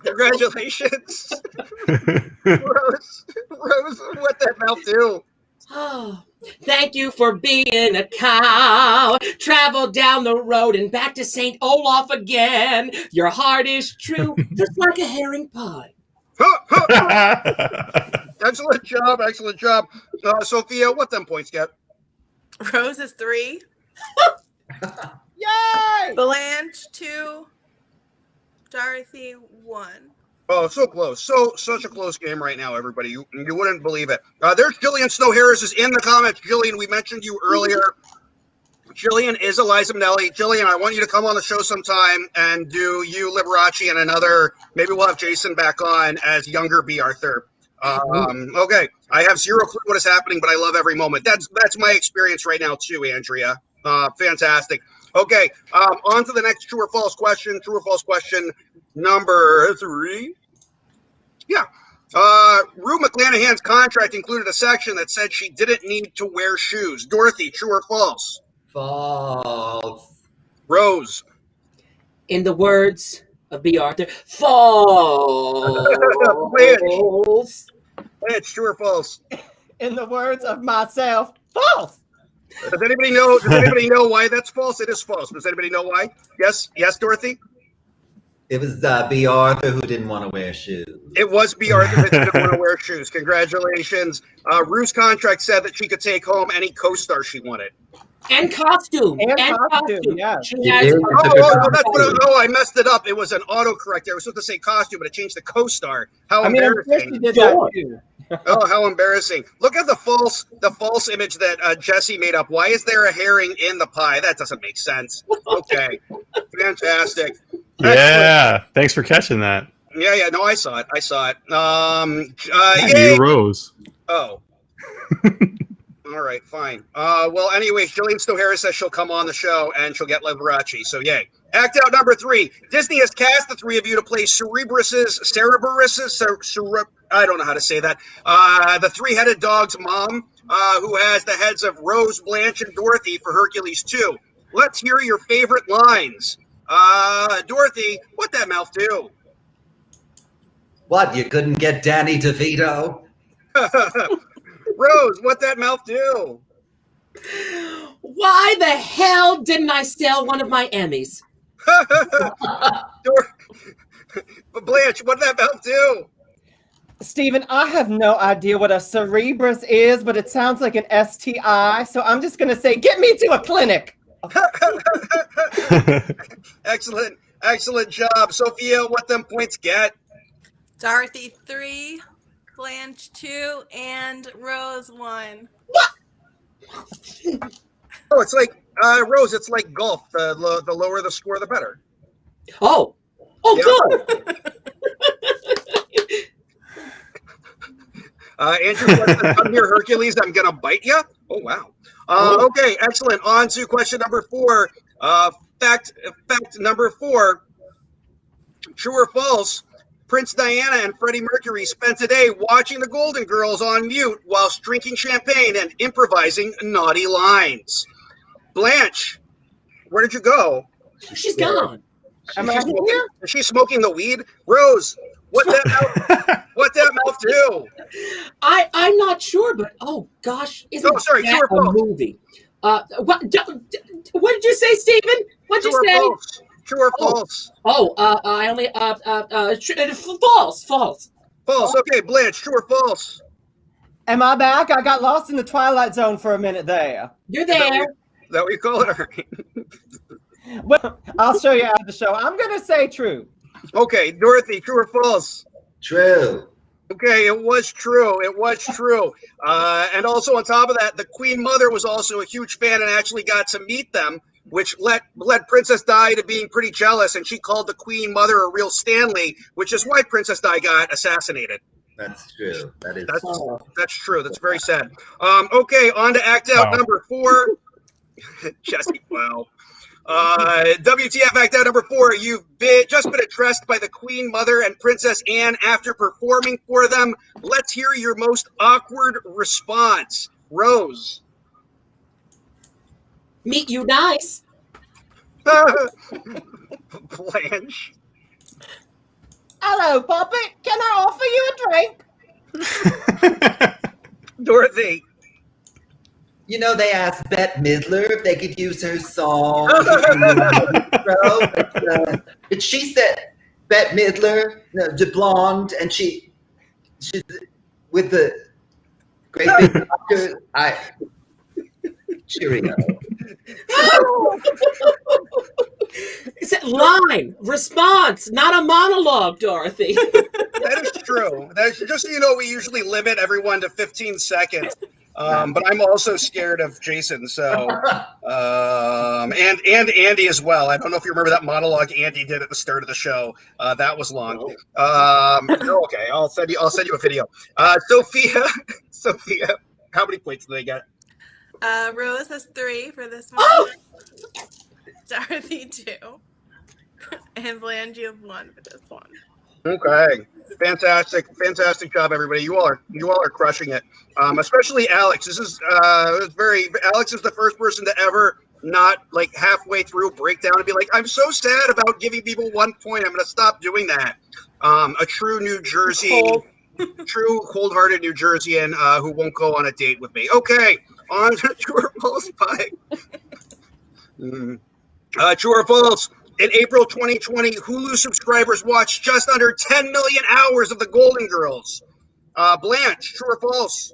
Speaker 2: Congratulations. Rose, what that mouth do?
Speaker 3: Oh, thank you for being a cow. Travel down the road and back to St. Olaf again. Your heart is true, just like a herring pie.
Speaker 2: Excellent job, excellent job. Sophia, what them points get?
Speaker 6: Rose is 3.
Speaker 4: Yay!
Speaker 6: Blanche 2. Dorothy 1.
Speaker 2: Oh, so close. Such a close game right now, everybody. You wouldn't believe it. There's Jillian Snow Harris is in the comments. Jillian, we mentioned you earlier. Jillian is Eliza Minnelli. Jillian, I want you to come on the show sometime and do you, Liberace, and another. Maybe we'll have Jason back on as younger B. Arthur. Okay, I have zero clue what is happening, but I love every moment. That's my experience right now too, Andrea. Fantastic. Okay, on to the next true or false question. True or false question number 3. Yeah. Rue McClanahan's contract included a section that said she didn't need to wear shoes. Dorothy, true or false?
Speaker 5: False.
Speaker 2: Rose.
Speaker 3: In the words of B. Arthur, false.
Speaker 2: Blanche, true or false?
Speaker 4: In the words of myself, false.
Speaker 2: Does anybody know why that's false? It is false. Does anybody know why? Yes, Dorothy?
Speaker 5: It was B. Arthur who didn't want to wear shoes.
Speaker 2: It was B. Arthur that didn't want to wear shoes. Congratulations. Rue's contract said that she could take home any co-star she wanted.
Speaker 3: And costume.
Speaker 4: And costume, yeah.
Speaker 2: I messed it up. It was an autocorrect. I was supposed to say costume, but it changed to co-star. How embarrassing.
Speaker 4: You did that too.
Speaker 2: Oh, how embarrassing. Look at the false image that Jessie made up. Why is there a herring in the pie? That doesn't make sense. Okay. Fantastic.
Speaker 1: Yeah. Excellent. Thanks for catching that.
Speaker 2: Yeah. No, I saw it.
Speaker 1: You, Rose.
Speaker 2: Oh. All right, fine. Well, anyways, Jillian Snow Harris says she'll come on the show and she'll get Liberace. So, yay. Act out number 3. Disney has cast the 3 of you to play Cerberus's, I don't know how to say that. The 3-headed dog's mom, who has the heads of Rose, Blanche, and Dorothy for Hercules 2. Let's hear your favorite lines. Dorothy, what that mouth do?
Speaker 5: What, you couldn't get Danny DeVito?
Speaker 2: Rose, what that mouth do?
Speaker 3: Why the hell didn't I sell one of my Emmys?
Speaker 2: Blanche, what that mouth do?
Speaker 4: Stephen, I have no idea what a Cerberus is, but it sounds like an STI, so I'm just going to say, get me to a clinic.
Speaker 2: Excellent job. Sophia, what them points get?
Speaker 6: Dorothy 3, Blanche 2, and Rose 1.
Speaker 2: Oh, it's like Rose. It's like golf. The lower the score, the better.
Speaker 3: Oh, yeah. Good.
Speaker 2: Andrew, come here, Hercules. I'm gonna bite you. Oh wow. Okay, excellent. On to question number 4. Fact number 4. True or false? Prince Diana and Freddie Mercury spent a day watching the Golden Girls on mute whilst drinking champagne and improvising naughty lines. Blanche, where did you go?
Speaker 3: She's gone.
Speaker 2: Is she smoking the weed? Rose, what that mouth do?
Speaker 3: I'm not sure, but oh gosh, isn't that a movie? What did you say, Stephen? What did you say?
Speaker 2: False. True or false?
Speaker 3: I only false.
Speaker 2: False. Okay, Blanche, true or false?
Speaker 4: Am I back? I got lost in the Twilight Zone for a minute there.
Speaker 3: You're there.
Speaker 2: Is that what you call it? All right.
Speaker 4: Well, I'll show you out the show. I'm going to say true.
Speaker 2: Okay, Dorothy, true or false?
Speaker 5: True.
Speaker 2: Okay, it was true. It was true. And also on top of that, the Queen Mother was also a huge fan and actually got to meet them, which led Princess Di to being pretty jealous, and she called the Queen Mother a real Stanley, which is why Princess Di got assassinated.
Speaker 5: That's true.
Speaker 2: That's true. That's very sad. Okay, on to act out number 4. Jessie, wow. WTF act out number 4. You've just been addressed by the Queen Mother and Princess Anne after performing for them. Let's hear your most awkward response. Rose.
Speaker 3: Meet you nice.
Speaker 2: Blanche.
Speaker 4: Hello, Puppet. Can I offer you a drink?
Speaker 2: Dorothy.
Speaker 5: You know, they asked Bette Midler if they could use her song. But she said, Bette Midler, de blonde, and she's with the great big doctor. Cheerio.
Speaker 3: Is it line, response, not a monologue, Dorothy?
Speaker 2: That is true. That's just so you know, we usually limit everyone to 15 seconds. But I'm also scared of Jason, so and Andy as well. I don't know if you remember that monologue Andy did at the start of the show. That was long. Okay, I'll send you a video. Sophia, how many points do they get?
Speaker 6: Rose has 3 for this one.
Speaker 3: Oh!
Speaker 6: Dorothy 2. And Blanche, you have 1 for this one.
Speaker 2: Okay, fantastic job, everybody. You all are crushing it. Especially Alex. This is Alex is the first person to ever not like halfway through break down and be like, I'm so sad about giving people 1 point. I'm going to stop doing that. A true New Jersey, true cold-hearted New Jerseyan who won't go on a date with me. Okay, on to true or false pie. True or false? In April 2020, Hulu subscribers watched just under 10 million hours of The Golden Girls. Blanche, true or false?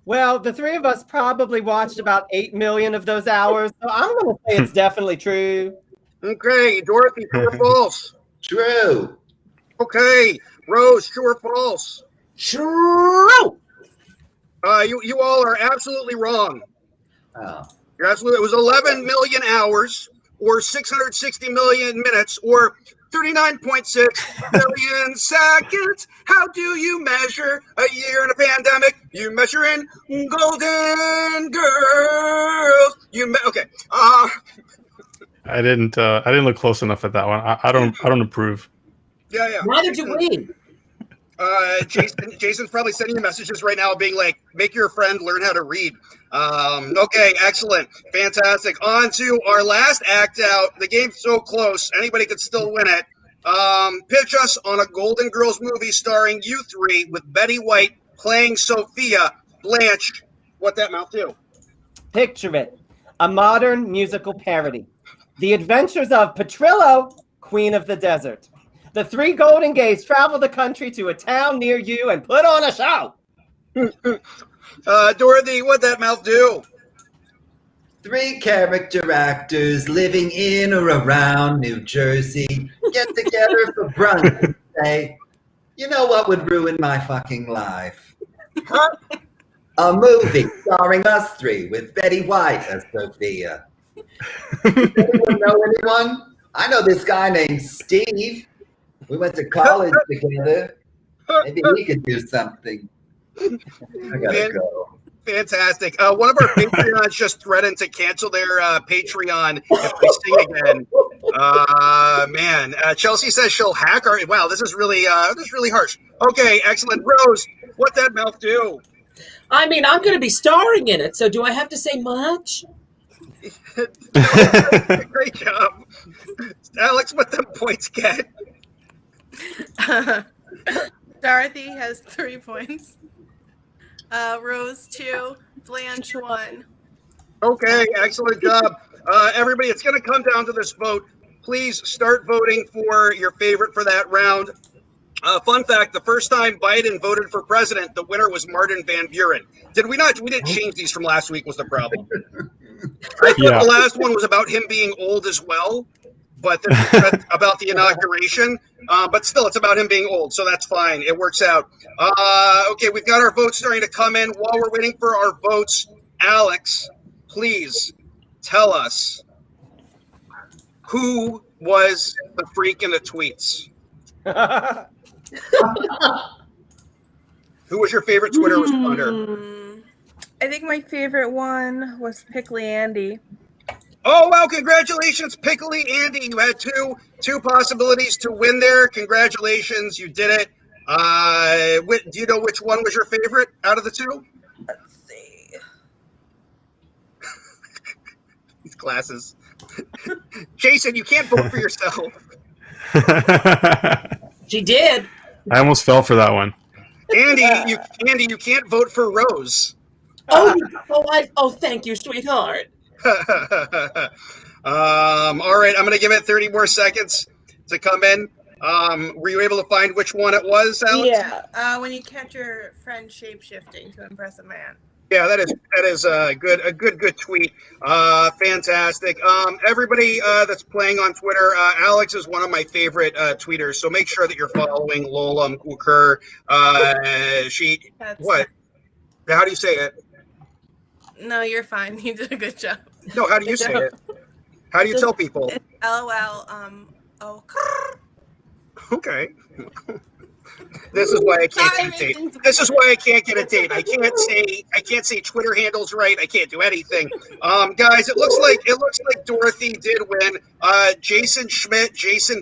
Speaker 4: Well, the 3 of us probably watched about 8 million of those hours, so I'm going to say it's definitely true.
Speaker 2: Okay, Dorothy, true or false?
Speaker 5: True.
Speaker 2: Okay, Rose, true or false?
Speaker 3: True.
Speaker 2: You all are absolutely wrong.
Speaker 5: Oh.
Speaker 2: You're absolutely. It was 11 million hours, or 660 million minutes, or 39.6 billion seconds. How do you measure a year in a pandemic? You measure in Golden Girls. Okay.
Speaker 1: I didn't look close enough at that one. I don't approve.
Speaker 2: Yeah.
Speaker 3: Neither do we.
Speaker 2: Jason's probably sending you messages right now being like, make your friend learn how to read. Okay, excellent. Fantastic. On to our last act out. The game's so close. Anybody could still win it. Pitch us on a Golden Girls movie starring you 3 with Betty White playing Sophia. Blanche, what that mouth do?
Speaker 4: Picture it. A modern musical parody. The adventures of Petrillo, Queen of the Desert. The 3 Golden Gays travel the country to a town near you and put on a show.
Speaker 2: Dorothy, what that mouth do?
Speaker 5: 3 character actors living in or around New Jersey get together for brunch and say, you know what would ruin my fucking life? A movie starring us 3 with Betty White as Sophia. Does anyone know anyone? I know this guy named Steve. We went to college together. Maybe he could do something. I gotta go.
Speaker 2: Fantastic. One of our Patreons just threatened to cancel their Patreon if we sing again. Man, Chelsea says she'll hack our. Wow, this is really harsh. Okay, excellent. Rose, what that mouth do?
Speaker 3: I mean, I'm going to be starring in it, so do I have to say much?
Speaker 2: Great job, Alex. What them points get?
Speaker 6: Dorothy has 3 points. Rose 2, Blanche 1.
Speaker 2: Okay, excellent job. Everybody, it's going to come down to this vote. Please start voting for your favorite for that round. Fun fact: the first time Biden voted for president, the winner was Martin Van Buren. Did we not? We didn't change these from last week. Was the problem? I thought the last one was about him being old as well, but that's about the inauguration. But still, it's about him being old, so that's fine. It works out. Okay, we've got our votes starting to come in. While we're waiting for our votes, Alex, please tell us who was the freak in the tweets. Who was your favorite Twitter responder?
Speaker 6: I think my favorite one was Pickly Andy.
Speaker 2: Oh, wow, congratulations, Pickly Andy. You had two possibilities to win there. Congratulations, you did it. Do you know which one was your favorite out of the two?
Speaker 6: Let's see.
Speaker 2: These glasses. Jason, you can't vote for yourself.
Speaker 3: She did.
Speaker 1: I almost fell for that one.
Speaker 2: Andy, you can't vote for Rose.
Speaker 3: Oh, thank you, sweetheart.
Speaker 2: All right, I'm going to give it 30 more seconds to come in. Were you able to find which one it was, Alex?
Speaker 6: Yeah, when you catch your friend shape-shifting to impress a man.
Speaker 2: Yeah, that is a good tweet. Fantastic. Everybody that's playing on Twitter, Alex is one of my favorite tweeters. So make sure that you're following Lola Mkuker. How do you say it?
Speaker 6: No, you're fine. You did a good job.
Speaker 2: No, how do you say it? How do you tell people?
Speaker 6: It's LOL.
Speaker 2: Okay. This is why I can't get a date. This is why I can't get a date. I can't say Twitter handles right. I can't do anything. Guys, it looks like Dorothy did win. Jason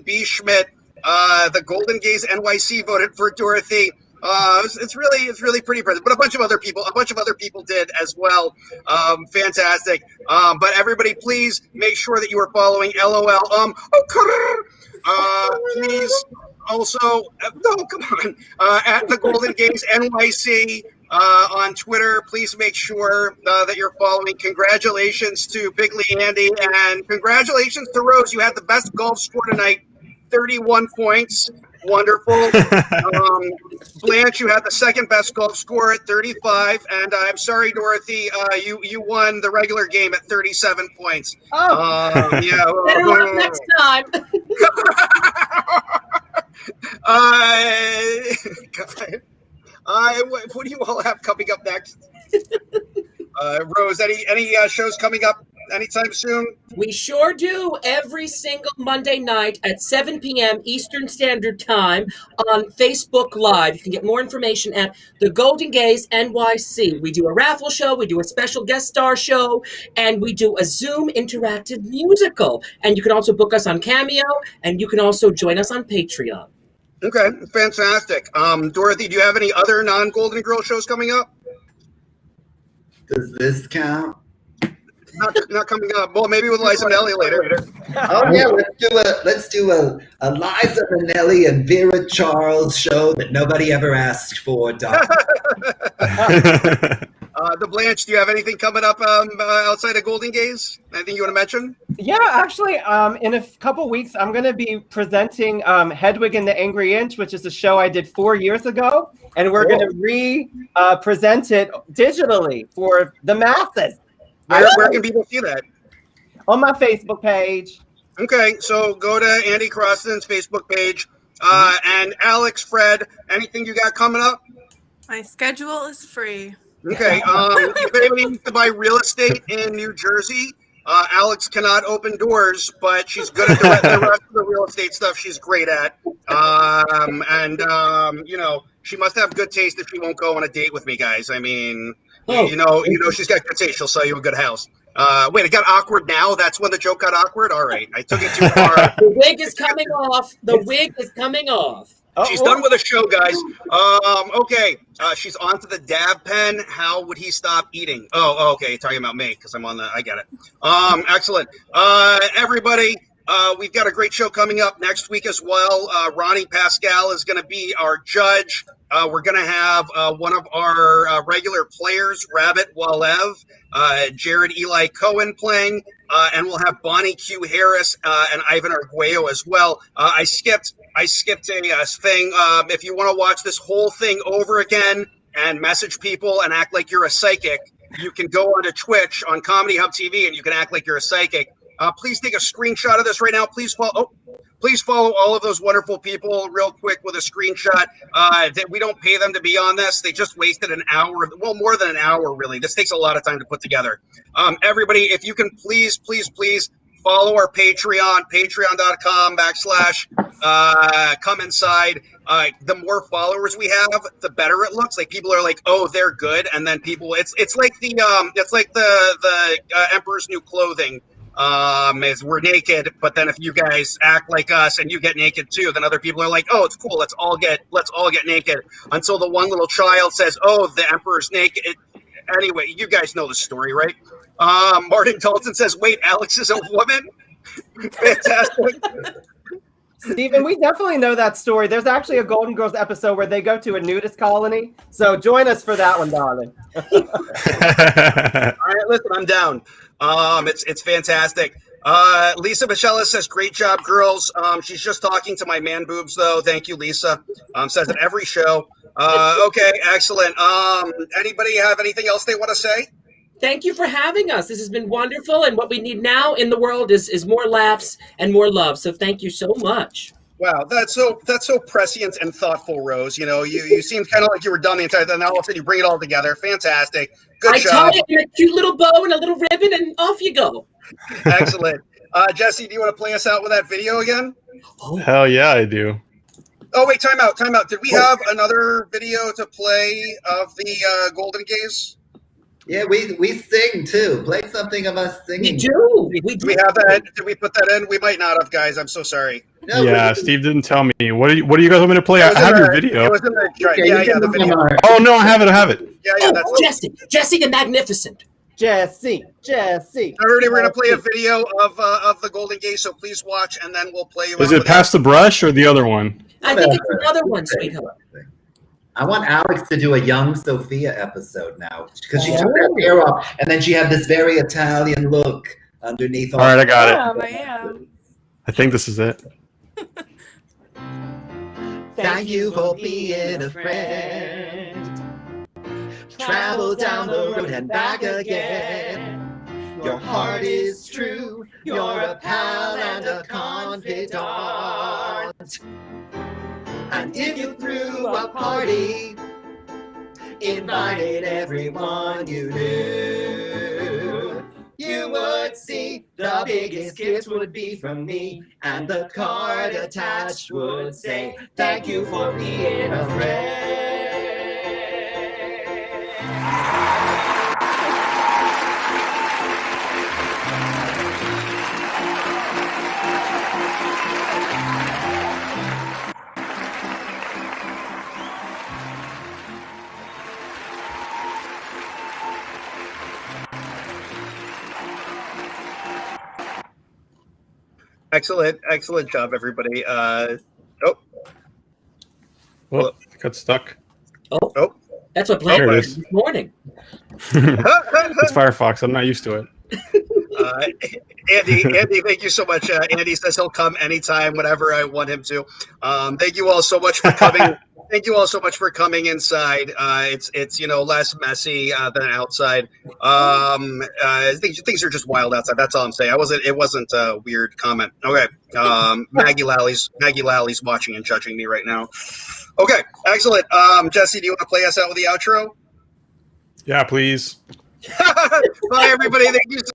Speaker 2: B. Schmidt, the Golden Gaze NYC voted for Dorothy. It's really pretty impressive. But a bunch of other people did as well. Fantastic. But everybody, please make sure that you are following LOL. Please. Also, no, come on. At the Golden Gaze NYC on Twitter, please make sure that you're following. Congratulations to Pickly Andy, and congratulations to Rose. You had the best golf score tonight, 31 points. Wonderful. Blanche, you had the second best golf score at 35, and I'm sorry, Dorothy, you won the regular game at 37 points. Yeah.
Speaker 3: Better luck next time.
Speaker 2: What do you all have coming up next? Rose, any shows coming up anytime soon?
Speaker 3: We sure do. Every single Monday night at 7 p.m. Eastern Standard Time on Facebook Live. You can get more information at the Golden Gaze NYC. We do a raffle show, we do a special guest star show, and we do a Zoom interactive musical. And you can also book us on Cameo, and you can also join us on Patreon.
Speaker 2: Okay, fantastic. Dorothy, do you have any other non-Golden Girl shows coming up?
Speaker 5: Does this count?
Speaker 2: Not coming up. Well, maybe with Liza Minnelli later.
Speaker 5: Oh yeah, let's do a Liza Minnelli and Vera Charles show that nobody ever asked for.
Speaker 2: The Blanche, do you have anything coming up outside of Golden Gaze? Anything you want to mention?
Speaker 4: Yeah, actually, in a couple weeks, I'm going to be presenting Hedwig and the Angry Inch, which is a show I did 4 years ago, and we're going to present it digitally for the masses.
Speaker 2: Where can people see that?
Speaker 4: On my Facebook page.
Speaker 2: Okay, so go to Andy Croston's Facebook page. And Alex, Fred, anything you got coming up?
Speaker 6: My schedule is free.
Speaker 2: Okay, if anybody needs to buy real estate in New Jersey, Alex cannot open doors, but she's good at the rest of the real estate stuff she's great at. You know, she must have good taste if she won't go on a date with me, guys. I mean, you know, she's got good taste. She'll sell you a good house. Wait, it got awkward now? That's when the joke got awkward? All right, I took it too far.
Speaker 3: The wig is coming off. The wig is coming off.
Speaker 2: She's done with the show, guys. Okay, she's on to the dab pen. How would he stop eating? Oh, okay, you're talking about me because I'm on the. I get it. Excellent. Everybody, we've got a great show coming up next week as well. Ronnie Pascal is going to be our judge. We're going to have one of our regular players, Rabbit Walev, Jared Eli Cohen playing, and we'll have Bonnie Q. Harris and Ivan Arguello as well. I skipped a thing. If you want to watch this whole thing over again and message people and act like you're a psychic, you can go onto Twitch on Comedy Hub TV and you can act like you're a psychic. Please take a screenshot of this right now. Please follow all of those wonderful people real quick with a screenshot. That we don't pay them to be on this. They just wasted an hour. Well, more than an hour, really. This takes a lot of time to put together. Everybody, if you can please follow our Patreon, patreon.com/come inside. The more followers we have, the better it looks. Like people are like, oh, they're good. And then people, it's like the Emperor's New Clothing. Is we're naked, but then if you guys act like us and you get naked too, then other people are like, oh, it's cool, let's all get naked, until the one little child says, oh, the Emperor's naked. Anyway, you guys know the story, right? Martin Dalton says, wait, Alex is a woman. Fantastic.
Speaker 4: Stephen, we definitely know that story. There's actually a Golden Girls episode where they go to a nudist colony, so join us for that one, darling.
Speaker 2: All right, listen, I'm down. It's fantastic. Lisa Michela says, great job, girls. She's just talking to my man boobs, though. Thank you, Lisa. Says it every show. Okay, excellent. Anybody have anything else they want to say?
Speaker 3: Thank you for having us. This has been wonderful, and what we need now in the world is more laughs and more love. So thank you so much.
Speaker 2: Wow, that's so prescient and thoughtful, Rose. You know, you seemed kind of like you were done the entire time. Now all of a sudden you bring it all together. Fantastic. Good job.
Speaker 3: I tied it in a cute little bow and a little ribbon, and off you go.
Speaker 2: Excellent. Jesse, do you want to play us out with that video again?
Speaker 1: Oh. Hell yeah, I do.
Speaker 2: Oh, wait, time out. Did we have another video to play of the Golden Gaze?
Speaker 5: Yeah, we sing too. Play something of us singing.
Speaker 3: We do.
Speaker 2: Do we have that? Did we put that in? We might not have, guys. I'm so sorry.
Speaker 1: No, yeah, Steve didn't tell me. What do you guys want me to play? I have your video.
Speaker 2: It was in the, the video.
Speaker 1: Oh no, I have it.
Speaker 2: Yeah, that's
Speaker 3: Jesse the Magnificent.
Speaker 4: Jesse.
Speaker 2: Everybody, we're gonna play a video of the Golden Gaze, so please watch, and then we'll play you.
Speaker 1: Is it Pass the Brush or the other one?
Speaker 3: I think it's another one, sweetheart.
Speaker 5: I want Alex to do a young Sophia episode now, because she took her hair off, and then she had this very Italian look underneath.
Speaker 1: All right, I got it.
Speaker 6: I am.
Speaker 1: I think this is it.
Speaker 5: Thank you for being a friend. Travel down the road and back again. Your heart is true. You're a pal and a confidant. And if you threw a party, invited everyone you knew, you would see the biggest gifts would be from me, and the card attached would say, thank you for being a friend.
Speaker 2: Excellent job, everybody.
Speaker 1: Got stuck.
Speaker 3: Oh, that's what played this morning.
Speaker 1: It's Firefox. I'm not used to it.
Speaker 2: Andy, thank you so much. Andy says he'll come anytime, whenever I want him to. Thank you all so much for coming. Thank you all so much for coming inside. It's less messy than outside. Things are just wild outside. That's all I'm saying. It wasn't a weird comment. Okay. Maggie Lally's watching and judging me right now. Okay, excellent. Jesse, do you want to play us out with the outro?
Speaker 1: Yeah, please.
Speaker 2: Bye, everybody. Thank you so